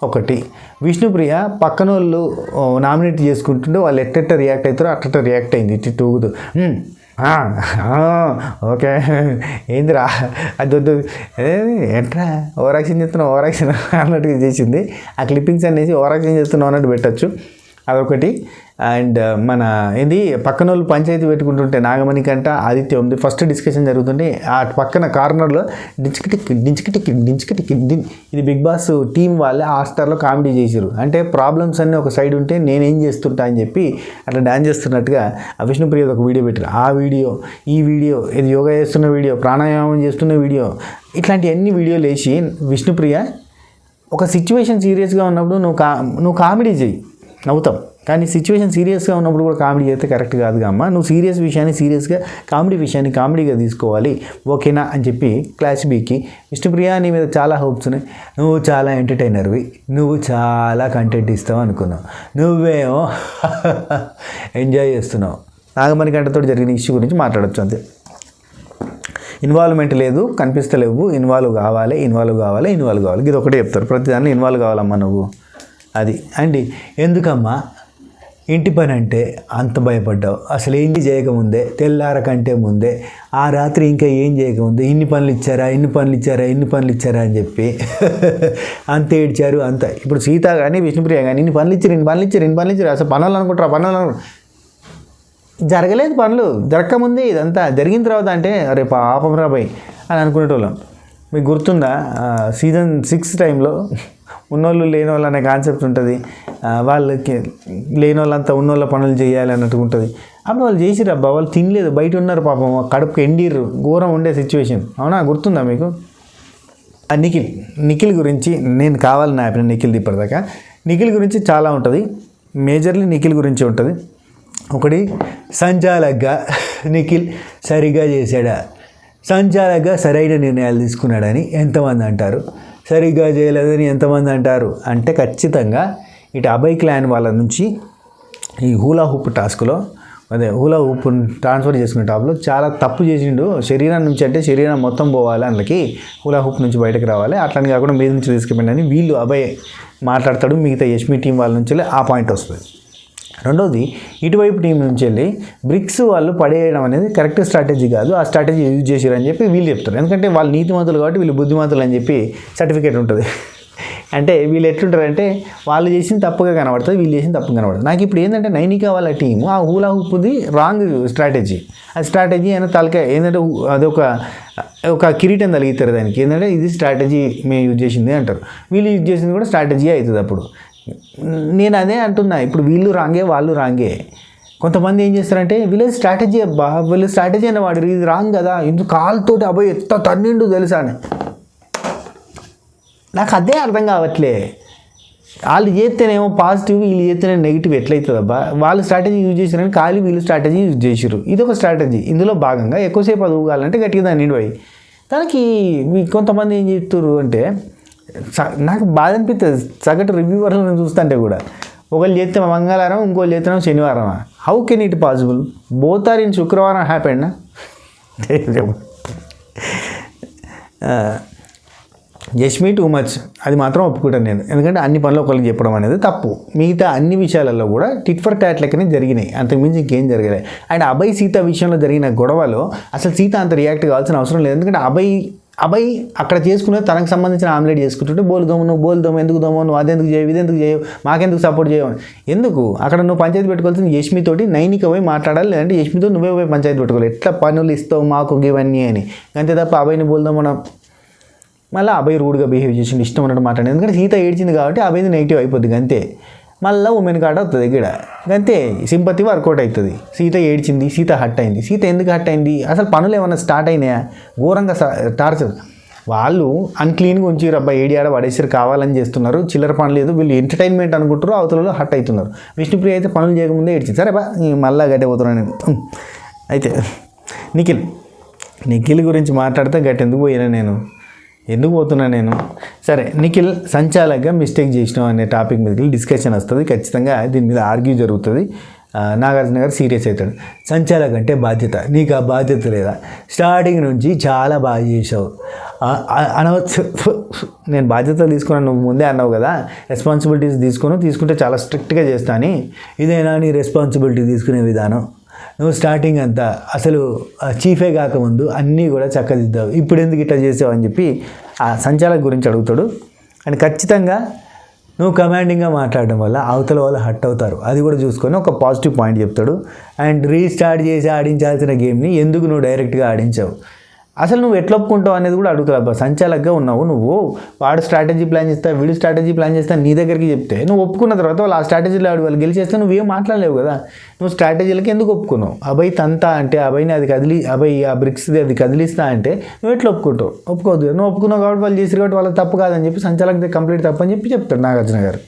ఒకటి విష్ణుప్రియ పక్కన వాళ్ళు నామినేట్ చేసుకుంటుంటే వాళ్ళు ఎట్ట రియాక్ట్ అవుతారో అట్ట రియాక్ట్ అయింది. ఇటు టూగుతూ ఓకే ఏందిరా అది వద్దు ఎట్రా ఓవరాక్షన్ చేస్తున్నావు ఓవరాక్షన్ అన్నట్టుగా చేసింది. ఆ క్లిప్పింగ్స్ అనేసి ఓవరాక్షన్ చేస్తున్నావు అన్నట్టు పెట్టచ్చు. అదొకటి. అండ్ మన ఏంది పక్కన వాళ్ళు పంచాయతీ పెట్టుకుంటుంటే నాగమణి కంట ఆదిత్య ఉంది. ఫస్ట్ డిస్కషన్ జరుగుతుంటే ఆ పక్కన కార్నర్లో డించికటికి ఇది బిగ్ బాస్ టీం వాళ్ళే హాట్స్టార్లో కామెడీ చేశారు. అంటే ప్రాబ్లమ్స్ అన్నీ ఒక సైడ్ ఉంటే నేనేం చేస్తుంటా అని చెప్పి అట్లా డ్యాన్స్ చేస్తున్నట్టుగా ఆ విష్ణుప్రియ ఒక వీడియో పెట్టారు. ఆ వీడియో ఈ వీడియో ఇది యోగా చేస్తున్న వీడియో ప్రాణాయామం చేస్తున్న వీడియో ఇట్లాంటి అన్ని వీడియోలు వేసి విష్ణుప్రియ ఒక సిచ్యువేషన్ సీరియస్గా ఉన్నప్పుడు నువ్వు కామెడీ చేయి నవ్వుతాం, కానీ సిచ్యువేషన్ సీరియస్గా ఉన్నప్పుడు కూడా కామెడీ చేస్తే కరెక్ట్ కాదుగా అమ్మ. నువ్వు సీరియస్ విషయాన్ని సీరియస్గా కామెడీ విషయాన్ని కామెడీగా తీసుకోవాలి ఓకేనా అని చెప్పి క్లాస్ బీకి విష్ణుప్రియ నీ మీద చాలా హోప్స్ ఉన్నాయి. నువ్వు చాలా ఎంటర్టైనర్వి, నువ్వు చాలా కంటెంట్ ఇస్తావు అనుకున్నావు, నువ్వేమో ఎంజాయ్ చేస్తున్నావు. నాగమణి గంటతో జరిగిన ఇష్యూ గురించి మాట్లాడచ్చు అంతే. ఇన్వాల్వ్మెంట్ లేదు, కనిపిస్తలేవు, ఇన్వాల్వ్ కావాలి ఇది ఒకటే చెప్తారు. ప్రతి దాంట్లో ఇన్వాల్వ్ కావాలమ్మా నువ్వు. అది అండి ఎందుకమ్మా ఇంటి పని అంటే అంత భయపడ్డావు, అసలు ఏం చేయకముందే తెల్లారకంటే ముందే ఆ రాత్రి ఇంకా ఏం చేయకముందే ఇన్ని పనులు ఇచ్చారా అని చెప్పి అంత ఏడ్చారు అంత. ఇప్పుడు సీత కానీ విష్ణుప్రియ కానీ ఇన్ని పనులు ఇచ్చారు అసలు పనులు అనుకుంటారా జరగలేదు, పనులు జరగకముందే ఇదంతా జరిగిన తర్వాత అంటే అరే పాపం రాబాయ్ అని అనుకునేటోళ్ళం. మీకు గుర్తుందా సీజన్ 6 టైంలో ఉన్నోళ్ళు లేని వాళ్ళు అనే కాన్సెప్ట్ ఉంటుంది. వాళ్ళకి లేని వాళ్ళంతా ఉన్నోళ్ళ పనులు చేయాలి అన్నట్టు ఉంటుంది. అప్పుడు వాళ్ళు చేసిరు అబ్బా, వాళ్ళు తినలేదు, బయట ఉన్నారు పాపం, కడుపుకి ఎండిర్రు, ఘోరం ఉండే సిచ్యువేషన్. అవునా గుర్తుందా మీకు? ఆ నిఖిల్ గురించి నేను కావాలని ఆపిన నిఖిల్ ఇప్పటిదాకా నిఖిల్ గురించి చాలా ఉంటుంది. మేజర్లీ నిఖిల్ గురించి ఉంటుంది. ఒకటి సంచాలకుగా నిఖిల్ సరిగా చేశాడా, సంచాలకుగా సరైన నిర్ణయాలు తీసుకున్నాడని ఎంతమంది అంటారు, సరిగ్గా చేయలేదని ఎంతమంది అంటారు. అంటే ఖచ్చితంగా ఇటు అభయ్ క్లాన్ వాళ్ళ నుంచి ఈ హూలా హూప్ టాస్క్లో హూలా హూప్ ట్రాన్స్ఫర్ చేసుకునే టాప్లో చాలా తప్పు చేసిండు. శరీరం నుంచి అంటే శరీరం మొత్తం పోవాలి, అందులోకి హూలా హూప్ నుంచి బయటకు రావాలి, అట్లని కాకుండా మీద నుంచి తీసుకుపోయిందని వీళ్ళు అభయ్ మాట్లాడతాడు. మిగతా యష్మి టీం వాళ్ళ నుంచి ఆ పాయింట్ వస్తుంది. రెండోది ఇటువైపు టీం నుంచి వెళ్ళి బ్రిక్స్ వాళ్ళు పడేయడం అనేది కరెక్ట్ స్ట్రాటజీ కాదు, ఆ స్ట్రాటజీ యూజ్ చేసారని చెప్పి వీళ్ళు చెప్తారు. ఎందుకంటే వాళ్ళు నీతిమంతులు కాబట్టి వీళ్ళు బుద్ధిమంతులు అని చెప్పి సర్టిఫికేట్ ఉంటుంది. అంటే వీళ్ళు ఎట్లుంటారంటే వాళ్ళు చేసిన తప్పుగా కనబడుతుంది, వీళ్ళు చేసిన తప్పుగా కనబడుతుంది. నాకు ఇప్పుడు ఏంటంటే నైనికా వాళ్ళ టీము ఆ హూలా హూప్ది రాంగ్ స్ట్రాటజీ. ఆ స్ట్రాటజీ అయినా తలకాయ ఏంటంటే ఒక కిరీటం తలిగిస్తారు దానికి. ఏంటంటే ఇది స్ట్రాటజీ మేము యూజ్ చేసింది అంటారు, వీళ్ళు యూజ్ చేసింది కూడా స్ట్రాటజీ అవుతుంది. అప్పుడు నేను అదే అంటున్నా, ఇప్పుడు వీళ్ళు రాంగే వాళ్ళు రాంగే. కొంతమంది ఏం చేస్తారంటే వీళ్ళ స్ట్రాటజీ అబ్బా, వీళ్ళు స్ట్రాటజీ అని వాడు ఇది రాంగ్ కదా, ఇందుకు కాలుతోటి అబ్బాయి ఎంత తన్నిండు తెలుసా అని. నాకు అదే అర్థం కావట్లే. వాళ్ళు చేస్తేనేమో పాజిటివ్, వీళ్ళు చేస్తేనే నెగిటివ్ ఎట్లయితుంది అబ్బా. వాళ్ళు స్ట్రాటజీ యూజ్ చేసిరని ఖాళీ వీళ్ళు స్ట్రాటజీ యూజ్ చేసిరు. ఇది ఒక స్ట్రాటజీ. ఇందులో భాగంగా ఎక్కువసేపు అది ఊగాలంటే గట్టిగా దాన్ని నిండిపోయి దానికి కొంతమంది ఏం చెప్తారు అంటే నాకు బాధ అనిపిస్తుంది. సగటు రివ్యూవర్లను చూస్తుంటే కూడా ఒకళ్ళు చేస్తే మంగళవారం, ఇంకోళ్ళు చేస్తేనే శనివారమా? How can it possible? Both are in శుక్రవారం హ్యాపెండ్. జస్మీ టూ మచ్ అది మాత్రం ఒప్పుకుంటాను నేను. ఎందుకంటే అన్ని పనులు ఒకరికి చెప్పడం అనేది తప్పు. మిగతా అన్ని విషయాలలో కూడా టిట్ ఫర్ టాట్ లెక్కనే జరిగినాయి, అంతకుమించి ఇంకేం జరగలేదు. అండ్ అభయ్ సీత విషయంలో జరిగిన గొడవలో అసలు సీత అంత రియాక్ట్ కావాల్సిన అవసరం లేదు. ఎందుకంటే అభయ్ అక్కడ చేసుకునేది తనకు సంబంధించిన ఆమ్లెట్ చేసుకుంటుంటే బోలు దోమ ఎందుకు దోమ, నువ్వు అదెందుకు చేయవు, ఇదెందుకు చేయవు, మాకెందుకు సపోర్ట్ చేయవు. ఎందుకు అక్కడ నువ్వు పంచాయతీ పెట్టుకోవాల్సింది యష్మితోటి, నైనిక పోయి మాట్లాడాలి, లేదంటే యష్మితో నువ్వే పోయి పంచాయతీ పెట్టుకోవాలి. ఎట్లా పనులు ఇస్తావు మాకు ఇవన్నీ అని. అంతే తప్ప అభయ్ని బోల్దాం మనం. మళ్ళీ అభయ్ రూడ్గా బిహేవ్ చేసిండు, ఇష్టం ఉన్నట్టు మాట్లాడింది. ఎందుకంటే సీత ఏడ్చింది కాబట్టి అభయ్ది నెగిటివ్ అయిపోద్ది అంతే. మళ్ళీ ఉమెన్ కార్డ్ అవుతుంది ఇక్కడ అంతే, సింపతి వర్కౌట్ అవుతుంది. సీత ఏడ్చింది, సీత హట్ అయింది. సీత ఎందుకు హట్ అయింది? అసలు పనులు ఏమన్నా స్టార్ట్ అయినాయా? ఘోరంగా టార్చర్. వాళ్ళు అన్క్లీన్గా ఉంచారు, అబ్బాయి ఏడియాడ పడేసారు, కావాలని చేస్తున్నారు, చిల్లర పని లేదు, వీళ్ళు ఎంటర్టైన్మెంట్ అనుకుంటారు, అవతలలో హట్ అవుతున్నారు. విష్ణుప్రియ అయితే పనులు చేయకముందే ఏడ్చింది. సరే బా మళ్ళీ గట్టే పోతున్నాను. అయితే నిఖిల్ గురించి మాట్లాడితే గట్టి ఎందుకు పోయినా నేను, ఎందుకు పోతున్నా నేను? సరే, నిఖిల్ సంచాలకగా మిస్టేక్ చేసినావు అనే టాపిక్ మీదకి డిస్కషన్ వస్తుంది. ఖచ్చితంగా దీని మీద ఆర్గ్యూ జరుగుతుంది. నాగార్జున గారు సీరియస్ అవుతాడు. సంచాలక అంటే బాధ్యత, నీకు ఆ బాధ్యత లేదా? స్టార్టింగ్ నుంచి చాలా బాగా చేసావు అనవచ్చు. నేను బాధ్యతలు తీసుకున్నాను, నువ్వు ముందే అన్నావు కదా, రెస్పాన్సిబిలిటీస్ తీసుకుంటే చాలా స్ట్రిక్ట్గా చేస్తాను. ఇదేనా నీ రెస్పాన్సిబిలిటీ తీసుకునే విధానం? నువ్వు స్టార్టింగ్ అంతా అసలు చీఫే కాకముందు అన్నీ కూడా చక్కదిద్దావు, ఇప్పుడు ఎందుకు ఇట్లా చేసావు అని చెప్పి ఆ సంచాలక గురించి అడుగుతాడు. అండ్ ఖచ్చితంగా నువ్వు కమాండింగ్గా మాట్లాడడం వల్ల అవతల వాళ్ళు హట్ అవుతారు, అది కూడా చూసుకొని ఒక పాజిటివ్ పాయింట్ చెప్తాడు. అండ్ రీస్టార్ట్ చేసి ఆడించాల్సిన గేమ్ని ఎందుకు నువ్వు డైరెక్ట్గా ఆడించావు, అసలు నువ్వు ఎట్లా ఒప్పుకుంటావు అనేది కూడా అడుగుతావు. అబ్బా సంచాలకగా ఉన్నావు నువ్వు, వాడు స్ట్రాటజీ ప్లాన్ చేస్తా, వీడు స్ట్రాటజీ ప్లాన్ చేస్తా నీ దగ్గరికి చెప్తే నువ్వు ఒప్పుకున్న తర్వాత వాళ్ళు ఆ స్ట్రాటజీలో వాళ్ళు గెలిచేస్తే నువ్వేం మాట్లాడలేవు కదా. నువ్వు స్ట్రాటజీలకి ఎందుకు ఒప్పుకున్నావు? అభయ్ తంతా అంటే అభయ్ని అది అభయ్ ఆ బ్రిక్స్ది అది కదిలిస్తా అంటే నువ్వు ఎట్లా ఒప్పుకుంటావు? ఒప్పుకోవద్దు. నువ్వు ఒప్పుకున్నావు కాబట్టి వాళ్ళు చేసి కాబట్టి వాళ్ళకి తప్పు కాదని చెప్పి సంచాలక కంప్లీట్ తప్పు అని చెప్పి చెప్తాడు నాగార్జున గారు.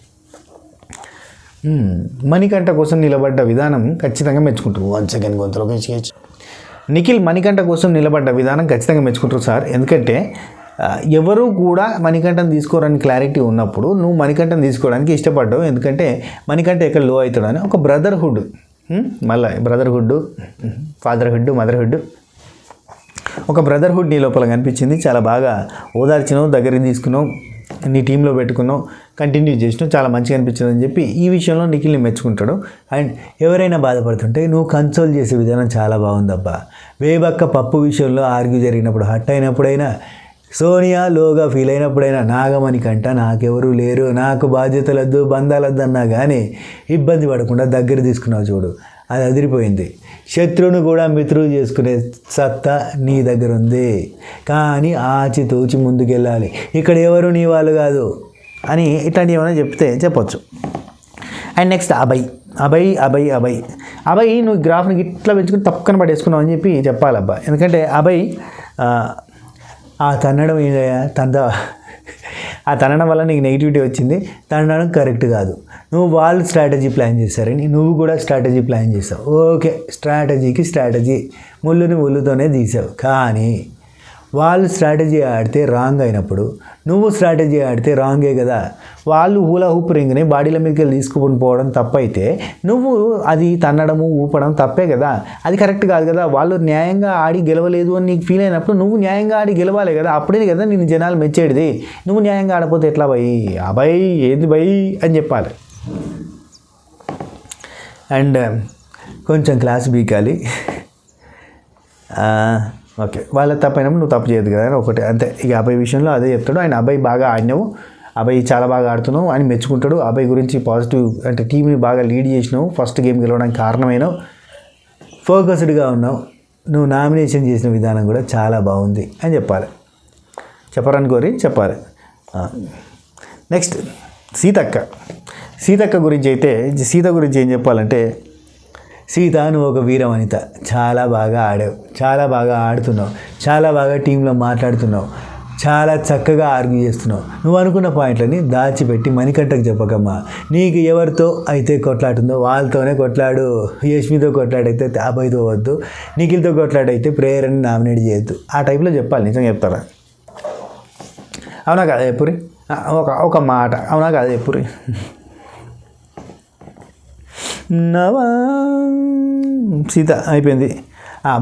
మణికంఠ కోసం నిలబడ్డ విధానం ఖచ్చితంగా మెచ్చుకుంటారు. 1 సెకండ్ గొంతులో నిఖిల్ మణికంఠ కోసం నిలబడ్డ విధానం ఖచ్చితంగా మెచ్చుకుంటారు సార్. ఎందుకంటే ఎవరు కూడా మణికంఠను తీసుకోవడానికి క్లారిటీ ఉన్నప్పుడు నువ్వు మణికంఠను తీసుకోవడానికి ఇష్టపడ్డావు. ఎందుకంటే మణికంఠ ఎక్కడ లో అవుతాడని ఒక బ్రదర్హుడ్, మళ్ళీ బ్రదర్హుడ్, ఫాదర్హుడ్, మదర్హుడ్, ఒక బ్రదర్హుడ్ నీ లోపల కనిపించింది. చాలా బాగా ఓదార్చినావు, దగ్గరికి తీసుకున్నావు, నీ టీంలో పెట్టుకున్నావు, కంటిన్యూ చేసినావు, చాలా మంచిగా అనిపించింది అని చెప్పి ఈ విషయంలో నిఖిల్ని మెచ్చుకుంటాడు. అండ్ ఎవరైనా బాధపడుతుంటే నువ్వు కన్సోల్ చేసే విధానం చాలా బాగుందబ్బా. వేబక్క పప్పు విషయంలో ఆర్గ్యూ జరిగినప్పుడు హట్ అయినప్పుడైనా, సోనియా లోగా ఫీల్ అయినప్పుడైనా, నాగమణికంట నాకెవరూ లేరు, నాకు బాధ్యతలొద్దు బంధాలొద్దు అన్నా కానీ ఇబ్బంది పడకుండా దగ్గర తీసుకున్నావు చూడు, అది అదిరిపోయింది. శత్రువును కూడా మిత్రువు చేసుకునే సత్తా నీ దగ్గర ఉంది, కానీ ఆచితూచి ముందుకెళ్ళాలి, ఇక్కడ ఎవరు నీ వాళ్ళు కాదు అని ఇట్లాంటివి ఏమైనా చెప్తే చెప్పొచ్చు. అండ్ నెక్స్ట్ అభయ్ నువ్వు గ్రాఫ్ని ఇట్లా పెంచుకుని తప్పకన పడేసుకున్నావు అని చెప్పి చెప్పాలబ్బా. ఎందుకంటే అభయ్ ఆ తన్నడం ఏంటయ్యా ఆ తనడం వల్ల నీకు నెగిటివిటీ వచ్చింది, తనడం కరెక్ట్ కాదు. నువ్వు వాళ్ళు స్ట్రాటజీ ప్లాన్ చేశారని నువ్వు కూడా స్ట్రాటజీ ప్లాన్ చేసావు. ఓకే, స్ట్రాటజీ ముళ్ళుని ముళ్ళుతోనే తీసావు. కానీ వాళ్ళు స్ట్రాటజీ ఆడితే రాంగ్ అయినప్పుడు నువ్వు స్ట్రాటజీ ఆడితే రాంగే కదా. వాళ్ళు హూలా హూప్ రింగ్ని బాడీల మీదకి వెళ్ళి తీసుకుని పోవడం తప్పైతే నువ్వు అది తన్నడము ఊపడం తప్పే కదా, అది కరెక్ట్ కాదు కదా. వాళ్ళు న్యాయంగా ఆడి గెలవలేదు అని నీకు ఫీల్ అయినప్పుడు నువ్వు న్యాయంగా ఆడి గెలవాలి కదా, అప్పుడే కదా నేను జనాలు మెచ్చేది. నువ్వు న్యాయంగా ఆడపోతే ఎట్లా అభయ్ ఏది అని చెప్పాలి. అండ్ కొంచెం క్లాస్ బీకాలి. ఓకే, వాళ్ళ తప్పైనప్పుడు నువ్వు తప్పు చేయదు కదా అని ఒకటి అంతే. ఇక అభయ్ విషయంలో అదే చెప్తాడు. ఆయన అభయ్ బాగా ఆడినావు, అబ్బాయి చాలా బాగా ఆడుతున్నావు అని మెచ్చుకుంటాడు. అబ్బాయి గురించి పాజిటివ్ అంటే టీంని బాగా లీడ్ చేసినావు, ఫస్ట్ గేమ్ గెలవడానికి కారణమైనావు, ఫోకస్డ్గా ఉన్నావు, నువ్వు నామినేషన్ చేసిన విధానం కూడా చాలా బాగుంది అని చెప్పాలి. చెప్పరనుకోరి చెప్పాలి. నెక్స్ట్ సీతక్క గురించి అయితే సీత గురించి ఏం చెప్పాలంటే, సీత నువ్వు ఒక వీరవనిత, చాలా బాగా ఆడావు, చాలా బాగా ఆడుతున్నావు, చాలా బాగా టీంలో మాట్లాడుతున్నావు, చాలా చక్కగా ఆర్గ్యూ చేస్తున్నావు. నువ్వు అనుకున్న పాయింట్లని దాచిపెట్టి మణికంఠకు చెప్పకమ్మా. నీకు ఎవరితో అయితే కొట్లాడుతుందో వాళ్ళతోనే కొట్లాడు. యష్మితో కొట్లాడైతే అబ్బాయితో వద్దు, నిఖిల్తో కొట్లాడైతే ప్రేయర్ని నామినేట్ చేయొద్దు. ఆ టైప్లో చెప్పాలి. నిజంగా చెప్తారా? అవునా కదా చెప్పురి? ఒక మాట అవునా కదా చెప్పురి? సీత అయిపోయింది.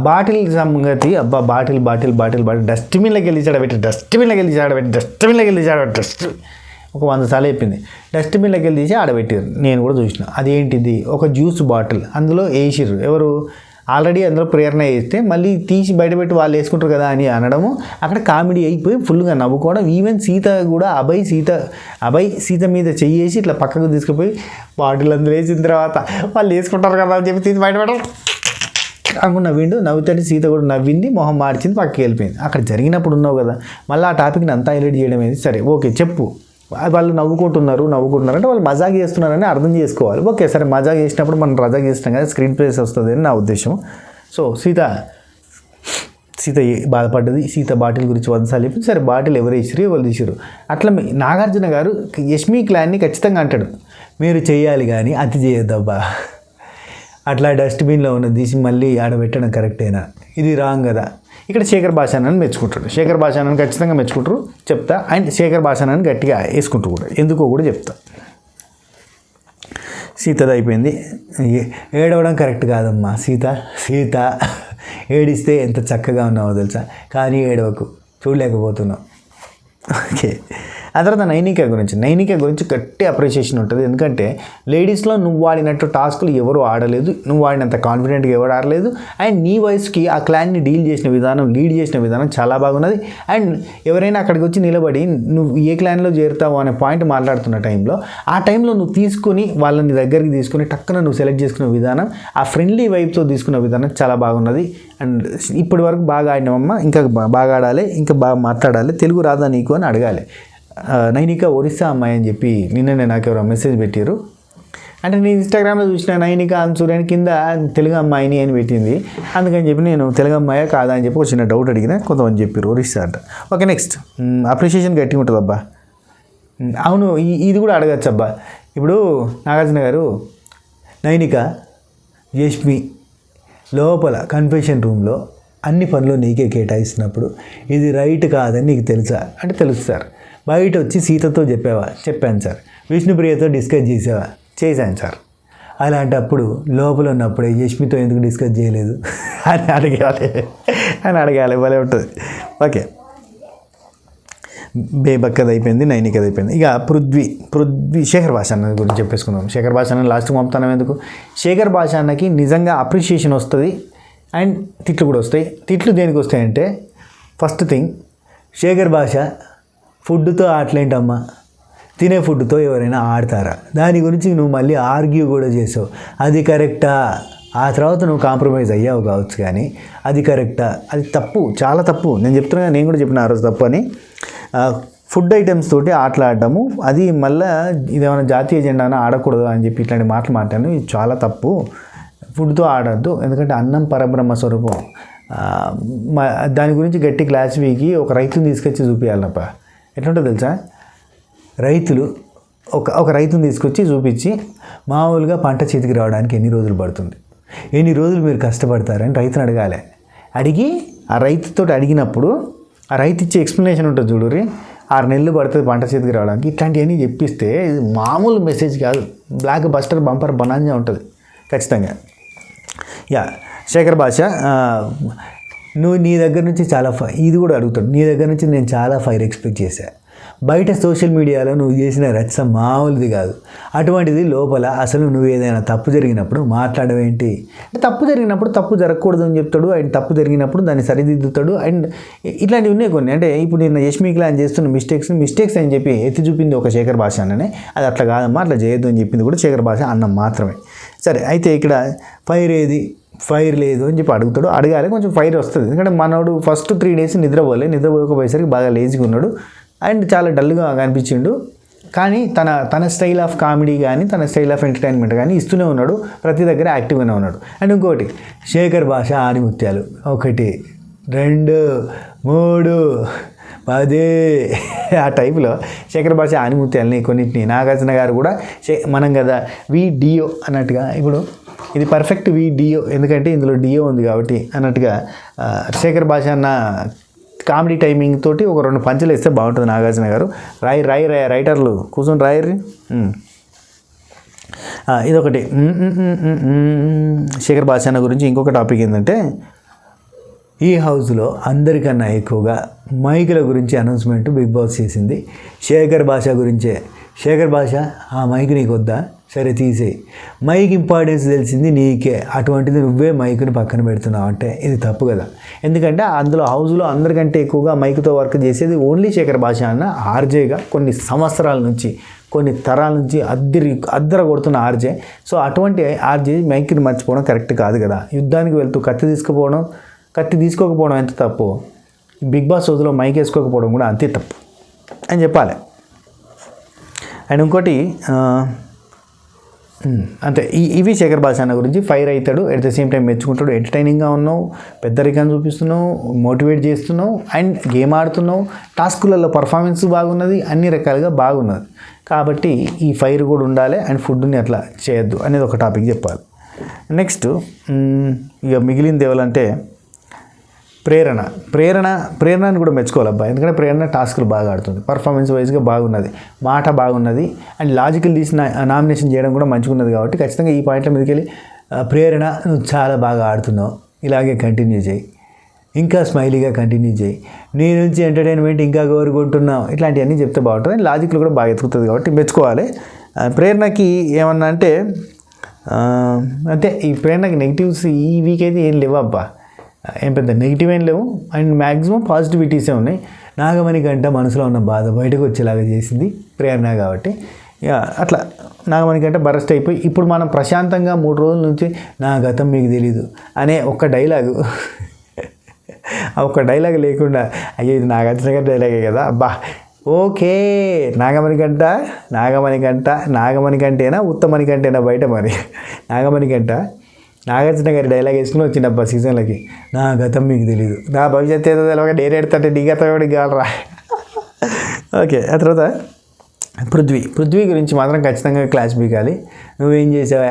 బాటిల్ సంగతి అబ్బా, బాటిల్ డస్ట్బిన్లోకి వెళ్ళి ఆడబెట్టి ఒక 100 సార్లు చెప్పింది. డస్ట్బిన్లోకి వెళ్ళి తీసి ఆడబెట్టారు. నేను కూడా చూసిన. అదేంటిది? ఒక జ్యూస్ బాటిల్ అందులో వేసిర్రు. ఎవరు? ఆల్రెడీ అందులో ప్రేరణ వేస్తే మళ్ళీ తీసి బయటపెట్టి వాళ్ళు వేసుకుంటారు కదా అని అనడము, అక్కడ కామెడీ అయిపోయి ఫుల్గా నవ్వుకోవడం. ఈవెన్ సీత కూడా అభయ్ సీత మీద చెయ్యేసి ఇట్లా పక్కకు తీసుకుపోయి బాటిల్ అందులో వేసిన తర్వాత వాళ్ళు వేసుకుంటారు కదా అని చెప్పి తీసి బయటపెట్టారు అనుకున్న నవ్విండు. నవ్వుతాడు. సీత కూడా నవ్వింది, మొహం మార్చింది, పక్కకి వెళ్ళిపోయింది. అక్కడ జరిగినప్పుడు ఉన్నావు కదా, మళ్ళీ ఆ టాపిక్ని అంతా హైలైట్ చేయడం ఏది? సరే ఓకే చెప్పు. వాళ్ళు నవ్వుకుంటున్నారు అంటే వాళ్ళు మజాక్ చేస్తున్నారని అర్థం చేసుకోవాలి. ఓకే సరే, మజాక్ చేసినప్పుడు మనం రజాక్ చేస్తాం కదా, స్క్రీన్ ప్లేస్ వస్తుంది అని నా ఉద్దేశం. సో సీత బాధపడ్డది. సీత బాటిల్ గురించి 100 సార్లు చెప్పింది. సరే బాటిల్ ఎవరు తీసిరు. అట్లా నాగార్జున గారు యష్మి క్లాన్ని ఖచ్చితంగా అంటాడు, మీరు చేయాలి కానీ అతి చేయొద్దబ్బా. అట్లా డస్ట్బిన్లో ఉన్న తీసి మళ్ళీ ఆడబెట్టడం కరెక్టేనా? ఇది రాంగ్ కదా. ఇక్కడ శేఖర్ భాషానని మెచ్చుకుంటాడు. శేఖర్ భాషానని ఖచ్చితంగా మెచ్చుకుంటారు చెప్తా. అండ్ శేఖర్ భాషానని గట్టిగా వేసుకుంటారు కూడా, ఎందుకో కూడా చెప్తా. సీతది అయిపోయింది. ఏడవడం కరెక్ట్ కాదమ్మా. సీత ఏడిస్తే ఎంత చక్కగా ఉన్నావో తెలుసా, కానీ ఏడవకు, చూడలేకపోతున్నావు. ఓకే. ఆ తర్వాత నైనిక గురించి గట్టి అప్రిషియేషన్ ఉంటుంది. ఎందుకంటే లేడీస్లో నువ్వు వాడినట్టు టాస్కులు ఎవరు ఆడలేదు, నువ్వు వాడినంత కాన్ఫిడెంట్గా ఎవరు ఆడలేదు. అండ్ నీ వయసుకి ఆ క్లాన్ని లీడ్ చేసిన విధానం చాలా బాగున్నది. అండ్ ఎవరైనా అక్కడికి వచ్చి నిలబడి నువ్వు ఏ క్లాన్లో చేరుతావు అనే పాయింట్ మాట్లాడుతున్న ఆ టైంలో నువ్వు తీసుకొని వాళ్ళని దగ్గరికి తీసుకొని టక్కున నువ్వు సెలెక్ట్ చేసుకున్న విధానం, ఆ ఫ్రెండ్లీ వైబ్తో తీసుకున్న విధానం చాలా బాగున్నది. అండ్ ఇప్పటి వరకు బాగా ఆడినామమ్మ, ఇంకా బాగా ఆడాలి, ఇంకా బాగా మాట్లాడాలి, తెలుగు రాదా నీకు అని అడగాలి. నైనిక ఒరిస్సా అమ్మాయి అని చెప్పి నిన్ననే నాకు ఎవరో మెసేజ్ పెట్టారు. అంటే నేను ఇన్స్టాగ్రామ్లో చూసిన నైనిక సూర్యాని కింద తెలుగు అమ్మాయిని అని పెట్టింది. అందుకని చెప్పి నేను తెలుగు అమ్మాయా కాదా అని చెప్పి ఒక చిన్న డౌట్ అడిగిన. కొంతమంది చెప్పారు ఒరిస్సా అంట. ఓకే నెక్స్ట్, అప్రిషియేషన్ గట్టిగా ఉంటుంది అబ్బా. అవును, ఇది కూడా అడగచ్చు అబ్బా. ఇప్పుడు నాగార్జున గారు నైనిక యష్మి లోపల కన్ఫెషన్ రూమ్లో అన్ని పనులు నీకే కేటాయిస్తున్నప్పుడు ఇది రైట్ కాదని నీకు తెలుసా అంటే తెలుసు సార్. బయట వచ్చి సీతతో చెప్పాను సార్. విష్ణుప్రియతో డిస్కస్ చేశాను సార్. అలాంటప్పుడు లోపల ఉన్నప్పుడే యష్మితో ఎందుకు డిస్కస్ చేయలేదు అని అడగాలి. భలే ఉంటుంది. ఓకే, బేబక్కది అయిపోయింది, నైనికది అయిపోయింది. ఇక పృథ్వీ శేఖర్ భాషాన్న గురించి చెప్పేసుకుందాం. శేఖర్ భాషాన్న లాస్ట్కి పంపుతాం. ఎందుకు? శేఖర్ భాషాన్నకి నిజంగా అప్రిషియేషన్ వస్తుంది అండ్ తిట్లు కూడా వస్తాయి. తిట్లు దేనికి వస్తాయంటే, ఫస్ట్ థింగ్ శేఖర్ భాష ఫుడ్తో ఆటలేంటమ్మా, తినే ఫుడ్తో ఎవరైనా ఆడతారా? దాని గురించి నువ్వు మళ్ళీ ఆర్గ్యూ కూడా చేసావు. అది కరెక్టా? ఆ తర్వాత నువ్వు కాంప్రమైజ్ అయ్యావు కావచ్చు, కానీ అది కరెక్టా? అది తప్పు, చాలా తప్పు. నేను చెప్తున్నా, నేను కూడా చెప్పిన ఆ రోజు తప్పు అని. ఫుడ్ ఐటమ్స్ తోటి ఆటలాడటము, అది మళ్ళీ ఇదేమైనా జాతీయ జెండాను ఆడకూడదు అని చెప్పి ఇట్లాంటి మాటలు మాట్లాడాను. ఇది చాలా తప్పు. ఫుడ్తో ఆడద్దు, ఎందుకంటే అన్నం పరబ్రహ్మ స్వరూపం. దాని గురించి గట్టి క్లాస్ వీకి ఒక రైతుని తీసుకొచ్చి చూపించాలప్ప. ఎట్లుంటుందో తెలుసా? రైతులు ఒక రైతుని తీసుకొచ్చి చూపించి మామూలుగా పంట చేతికి రావడానికి ఎన్ని రోజులు పడుతుంది, ఎన్ని రోజులు మీరు కష్టపడతారని రైతుని అడగాలి. అడిగి ఆ రైతుతో అడిగినప్పుడు ఆ రైతు ఇచ్చే ఎక్స్ప్లెనేషన్ ఉంటుంది చూడుర్రి, 6 నెలలు పడుతుంది పంట చేతికి రావడానికి. ఇట్లాంటివన్నీ చెప్పిస్తే ఇది మామూలు మెసేజ్ కాదు, బ్లాక్ బస్టర్ బంపర్ బనాంజా ఉంటుంది ఖచ్చితంగా. శేఖర్ భాష, నువ్వు నీ దగ్గర నుంచి చాలా ఇది కూడా అడుగుతాడు. నీ దగ్గర నుంచి నేను చాలా ఫైర్ ఎక్స్పెక్ట్ చేశాను. బయట సోషల్ మీడియాలో నువ్వు చేసిన రచ్చ మామూలుది కాదు. అటువంటిది లోపల అసలు నువ్వు ఏదైనా తప్పు జరిగినప్పుడు మాట్లాడవేంటి అంటే తప్పు జరిగినప్పుడు తప్పు జరగకూడదు అని చెప్తాడు. అండ్ తప్పు జరిగినప్పుడు దాన్ని సరిదిద్దుతాడు. అండ్ ఇట్లాంటివి ఉన్నాయి కొన్ని. అంటే ఇప్పుడు నేను యష్మి క్లాన్ చేస్తున్న మిస్టేక్స్ అని చెప్పి ఎత్తి చూపింది ఒక శేఖర్ భాష అన్ననే. అది అట్లా కాదమ్మా, అట్లా చేయొద్దు అని చెప్పింది కూడా శేఖర్ భాష అన్నం మాత్రమే. సరే, అయితే ఇక్కడ ఫైర్ లేదు అని చెప్పి అడుగుతాడు. అడగాలి, కొంచెం ఫైర్ వస్తుంది. ఎందుకంటే మనోడు ఫస్ట్ 3 days నిద్రపోకపోయేసరికి బాగా లేజీగా ఉన్నాడు అండ్ చాలా డల్గా కనిపించిండు. కానీ తన స్టైల్ ఆఫ్ కామెడీ కానీ తన స్టైల్ ఆఫ్ ఎంటర్టైన్మెంట్ కానీ ఇస్తూనే ఉన్నాడు. ప్రతి దగ్గర యాక్టివ్గానే ఉన్నాడు. అండ్ ఇంకోటి శేఖర్ భాష ఆనిముత్యాలు 1 2 3 10 ఆ టైప్లో శేఖర్ భాష ఆనిముత్యాలని కొన్నింటిని నాగార్జున గారు కూడా మనం కదా VDO అన్నట్టుగా, ఇప్పుడు ఇది పర్ఫెక్ట్ VDO ఎందుకంటే ఇందులో డియో ఉంది కాబట్టి అన్నట్టుగా శేఖర్ భాష అన్న కామెడీ టైమింగ్ తోటి ఒక 2 పంచులు వేస్తే బాగుంటుంది. నాగార్జున గారు రైటర్లు కూర్చొని రాయరు. ఇదొకటి. శేఖర్ భాష అన్న గురించి ఇంకొక టాపిక్ ఏంటంటే ఈ హౌస్లో అందరికన్నా ఎక్కువగా మైకుల గురించి అనౌన్స్మెంట్ బిగ్ బాస్ చేసింది శేఖర్ భాష గురించే. శేఖర్ భాష, ఆ మైక్ నీకు వద్దా, సరే తీసేయి. మైక్ ఇంపార్టెన్స్ తెలిసింది నీకే, అటువంటిది నువ్వే మైకుని పక్కన పెడుతున్నావు అంటే ఇది తప్పు కదా. ఎందుకంటే అందులో హౌస్లో అందరికంటే ఎక్కువగా మైక్తో వర్క్ చేసేది ఓన్లీ శేఖర్ భాష అన్న ఆర్జేగా కొన్ని సంవత్సరాల నుంచి కొన్ని తరాల నుంచి అద్దర కొడుతున్న ఆర్జే. సో అటువంటి ఆర్జే మైక్ని మర్చిపోవడం కరెక్ట్ కాదు కదా. యుద్ధానికి వెళ్తూ కత్తి తీసుకోకపోవడం ఎంత తప్పు, బిగ్ బాస్ రోజులో మైక్ వేసుకోకపోవడం కూడా అంతే తప్పు అని చెప్పాలి. అండ్ ఇంకోటి అంతే, ఇవి శేఖర్ భాష అన్న గురించి. ఫైర్ అవుతాడు, ఎట్ ద సేమ్ టైం మెచ్చుకుంటాడు. ఎంటర్టైనింగ్గా ఉన్నావు, పెద్దరికం చూపిస్తున్నావు, మోటివేట్ చేస్తున్నావు అండ్ గేమ్ ఆడుతున్నావు. టాస్కులలో పర్ఫార్మెన్స్ బాగున్నది, అన్ని రకాలుగా బాగున్నది. కాబట్టి ఈ ఫైర్ కూడా ఉండాలి అండ్ ఫుడ్ని అట్లా చేయొద్దు అనేది ఒక టాపిక్ చెప్పాలి. నెక్స్ట్ ఇక మిగిలింది ఎవరంటే ప్రేరణని కూడా మెచ్చుకోవాలి అబ్బా. ఎందుకంటే ప్రేరణ టాస్కులు బాగా ఆడుతుంది, పర్ఫార్మెన్స్ వైజ్గా బాగున్నది, మాట బాగున్నది అండ్ లాజికల్ తీసి నామినేషన్ చేయడం కూడా మంచిగా ఉన్నది. కాబట్టి ఖచ్చితంగా ఈ పాయింట్ల మీదకి వెళ్ళి ప్రేరణ నువ్వు చాలా బాగా ఆడుతున్నావు, ఇలాగే కంటిన్యూ చేయి, ఇంకా స్మైలీగా కంటిన్యూ చేయి, నీ నుంచి ఎంటర్టైన్మెంట్ ఇంకా కోరుకుంటున్నావు, ఇట్లాంటివన్నీ చెప్తే బాగుంటుంది. లాజిక్లు కూడా బాగా ఎత్తుకుతుంది కాబట్టి మెచ్చుకోవాలి. ప్రేరణకి ఏమన్నా అంటే అంతే, ఈ ప్రేరణకి నెగిటివ్స్ ఈ వీక్ అయితే ఏం లేవు అబ్బా, ఏం పెద్ద నెగిటివ్ ఏం లేవు అండ్ మ్యాక్సిమం పాజిటివిటీసే ఉన్నాయి. నాగమణి కంట మనసులో ఉన్న బాధ బయటకు వచ్చేలాగా చేసింది ప్రేరణ. కాబట్టి అట్లా నాగమణి కంట బరస్ట్ అయిపోయి ఇప్పుడు మనం ప్రశాంతంగా 3 రోజుల నుంచి నా గతం మీకు తెలీదు అనే ఒక్క డైలాగు ఒక్క డైలాగ్ లేకుండా అయ్యో ఇది నాగార్జున గారి డైలాగే కదా అబ్బా ఓకే. నాగమణి కంటేనా ఉత్తమణి కంటేనా బయట మరి నాగమణి కంట నాగార్జున గారి డైలాగ్ వేసుకుని వచ్చిండబ్బా సీజన్లకి. నా గతం మీకు తెలీదు, నా భవిష్యత్తు ఏదో తెలియక డేరెడతాంటే నీ గతం కూడా కాలరా. ఓకే, ఆ తర్వాత పృథ్వీ గురించి మాత్రం ఖచ్చితంగా క్లాస్ పీకాలి. నువ్వేం చేసావా,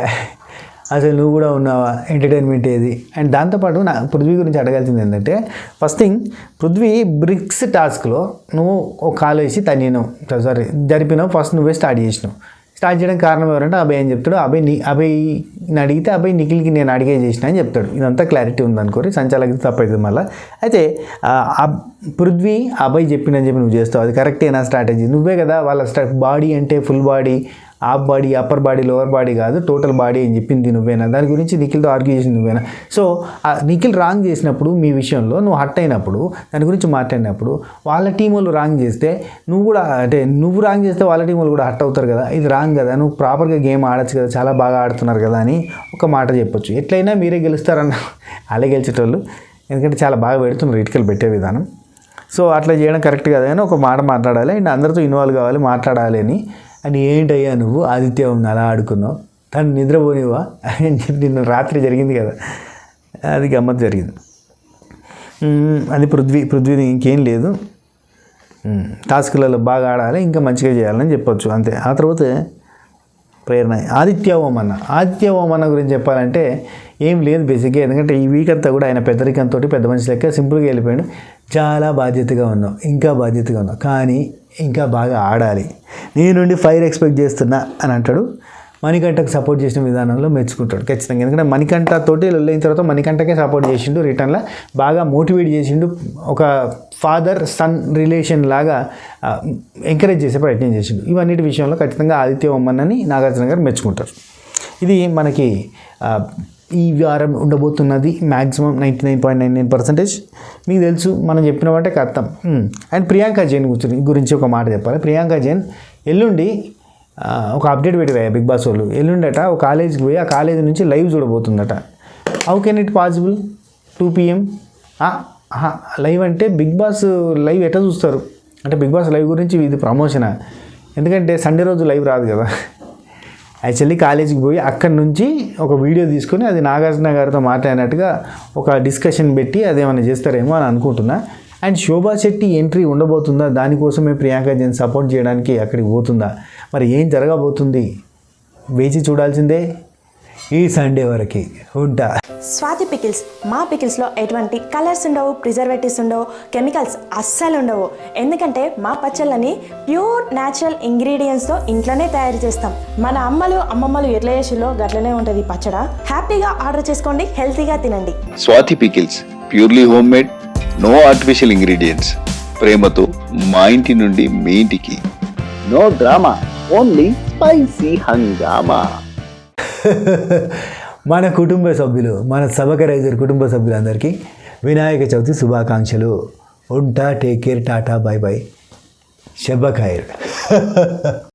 అసలు నువ్వు కూడా ఉన్నావా, ఎంటర్టైన్మెంట్ ఏది. అండ్ దాంతోపాటు నా పృథ్వీ గురించి అడగాల్సింది ఏంటంటే ఫస్ట్ థింగ్, పృథ్వీ బ్రిక్స్ టాస్క్లో నువ్వు ఒక కాలు వేసి జరిపినావు. ఫస్ట్ నువ్వే స్టార్ట్ చేయడానికి కారణం ఎవరంటే అభయ్ అని చెప్తాడు. అభయ్ని అడిగితే అభయ్ నిఖిల్కి నేను అడిగే చేసిన అని చెప్తాడు. ఇదంతా క్లారిటీ ఉందనుకోరి, సంచాలకి తప్పవుతుంది మళ్ళీ. అయితే పృథ్వీ అభయ్ చెప్పిందని చెప్పి నువ్వు చేస్తావు, అది కరెక్టేనా స్ట్రాటజీ? నువ్వే కదా వాళ్ళ బాడీ అంటే full body, half body, upper body, lower body కాదు టోటల్ బాడీ అని చెప్పింది నువ్వేనా? దాని గురించి నిఖిల్తో ఆర్గ్యూ చేసింది నువ్వేనా? సో నిఖిల్ రాంగ్ చేసినప్పుడు మీ విషయంలో నువ్వు హట్ అయినప్పుడు దాని గురించి మాట్లాడినప్పుడు వాళ్ళ టీం వాళ్ళు రాంగ్ చేస్తే నువ్వు కూడా అంటే నువ్వు రాంగ్ చేస్తే వాళ్ళ టీం వాళ్ళు కూడా హట్ అవుతారు కదా. ఇది రాంగ్ కదా, నువ్వు ప్రాపర్గా గేమ్ ఆడచ్చు కదా, చాలా బాగా ఆడుతున్నారు కదా అని ఒక మాట చెప్పొచ్చు. ఎట్లయినా మీరే గెలుస్తారన్న వాళ్ళే గెలిచేటోళ్ళు, ఎందుకంటే చాలా బాగా పెడుతున్నారు ఇటుకలు పెట్టే విధానం. సో అట్లా చేయడం కరెక్ట్ కదా అని ఒక మాట మాట్లాడాలి అండ్ అందరితో ఇన్వాల్వ్ కావాలి, మాట్లాడాలి అని ఏంటయ్యా నువ్వు ఆదిత్య అలా ఆడుకున్నావు, తను నిద్రపోనివా అని చెప్పి నిన్న రాత్రి జరిగింది కదా, అది గమ్మత్ జరిగింది. అది పృథ్వీది ఇంకేం లేదు, టాస్క్లలో బాగా ఆడాలి, ఇంకా మంచిగా చేయాలని చెప్పొచ్చు అంతే. ఆ తర్వాత ప్రేరణ ఆదిత్య ఓమన్న గురించి చెప్పాలంటే ఏం లేదు బేసిక్గా. ఎందుకంటే ఈ వీక్ అంతా కూడా ఆయన పెద్దరికంతో పెద్ద మనిషి లెక్క సింపుల్గా వెళ్ళిపోయాడు. చాలా బాధ్యతగా ఉన్నావు, ఇంకా బాధ్యతగా ఉన్నావు, కానీ ఇంకా బాగా ఆడాలి, నీ నుండి ఫైర్ ఎక్స్పెక్ట్ చేస్తున్నా అని అంటాడు. మణికంఠకు సపోర్ట్ చేసిన విధానంలో మెచ్చుకుంటాడు ఖచ్చితంగా. ఎందుకంటే మణికంఠ తోటి లొల్లైన తర్వాత మణికంఠకే సపోర్ట్ చేసిండు, రిటర్న్లో బాగా మోటివేట్ చేసిండు, ఒక ఫాదర్ సన్ రిలేషన్ లాగా ఎంకరేజ్ చేసే ప్రయత్నం చేసిండు. ఇవన్నిటి విషయంలో ఖచ్చితంగా ఆదిత్య బొమ్మన్నని నాగార్జున గారు మెచ్చుకుంటారు. ఇది మనకి ఈ వారం ఉండబోతున్నది మ్యాక్సిమం 99.99%. మీకు తెలుసు, మనం చెప్పినామంటే కథం. అండ్ ప్రియాంక జైన్ గురించి ఒక మాట చెప్పాలి. ప్రియాంక జైన్ ఎల్లుండి ఒక అప్డేట్ పెట్టిపోయా బిగ్ బాస్ వాళ్ళు. ఎల్లుండట ఒక కాలేజీకి పోయి ఆ కాలేజీ నుంచి లైవ్ చూడబోతుందట. How can it possible? 2 PM live అంటే బిగ్ బాస్ లైవ్ ఎట్లా చూస్తారు? అంటే బిగ్ బాస్ లైవ్ గురించి ఇది ప్రమోషనా? ఎందుకంటే సండే రోజు లైవ్ రాదు కదా. యాక్చువల్లీ కాలేజీకి పోయి అక్కడి నుంచి ఒక వీడియో తీసుకొని అది నాగార్జున గారితో మాట్లాడినట్టుగా ఒక డిస్కషన్ పెట్టి అదేమైనా చేస్తారేమో అని అనుకుంటున్నా. అండ్ శోభా శెట్టి ఎంట్రీ ఉండబోతుందా? దానికోసమే ప్రియాంక జైన్ సపోర్ట్ చేయడానికి అక్కడికి పోతుందా? మరి ఏం జరగబోతుంది వేచి చూడాల్సిందే. ఈ సండే వరకు ఉంటా.
స్వాతి పికిల్స్. మా పికిల్స్లో ఎటువంటి కలర్స్ ఉండవు, ప్రిజర్వేటివ్స్ ఉండవు, కెమికల్స్ అస్సలు ఉండవు. ఎందుకంటే మా పచ్చళ్ళని ప్యూర్ న్యాచురల్ ఇంగ్రీడియంట్స్తో ఇంట్లోనే తయారు చేస్తాం. మన అమ్మమ్మలు ఎట్లా చేసిలో గట్లనే ఉంటుంది పచ్చడ. హ్యాపీగా ఆర్డర్ చేసుకోండి, హెల్తీగా తినండి.
Swathi pickles purely home made, no artificial ingredients. ప్రేమతో మా ఇంటి నుండి మీ ఇంటికి.
నో డ్రామా, ఓన్లీ స్పైసీ హంగామా.
మన కుటుంబ సభ్యులు, మన సబకరైజర్ కుటుంబ సభ్యులందరికీ వినాయక చవితి శుభాకాంక్షలు. ఉంటా. Take care. Tata. By by. శుభ ఖైర్.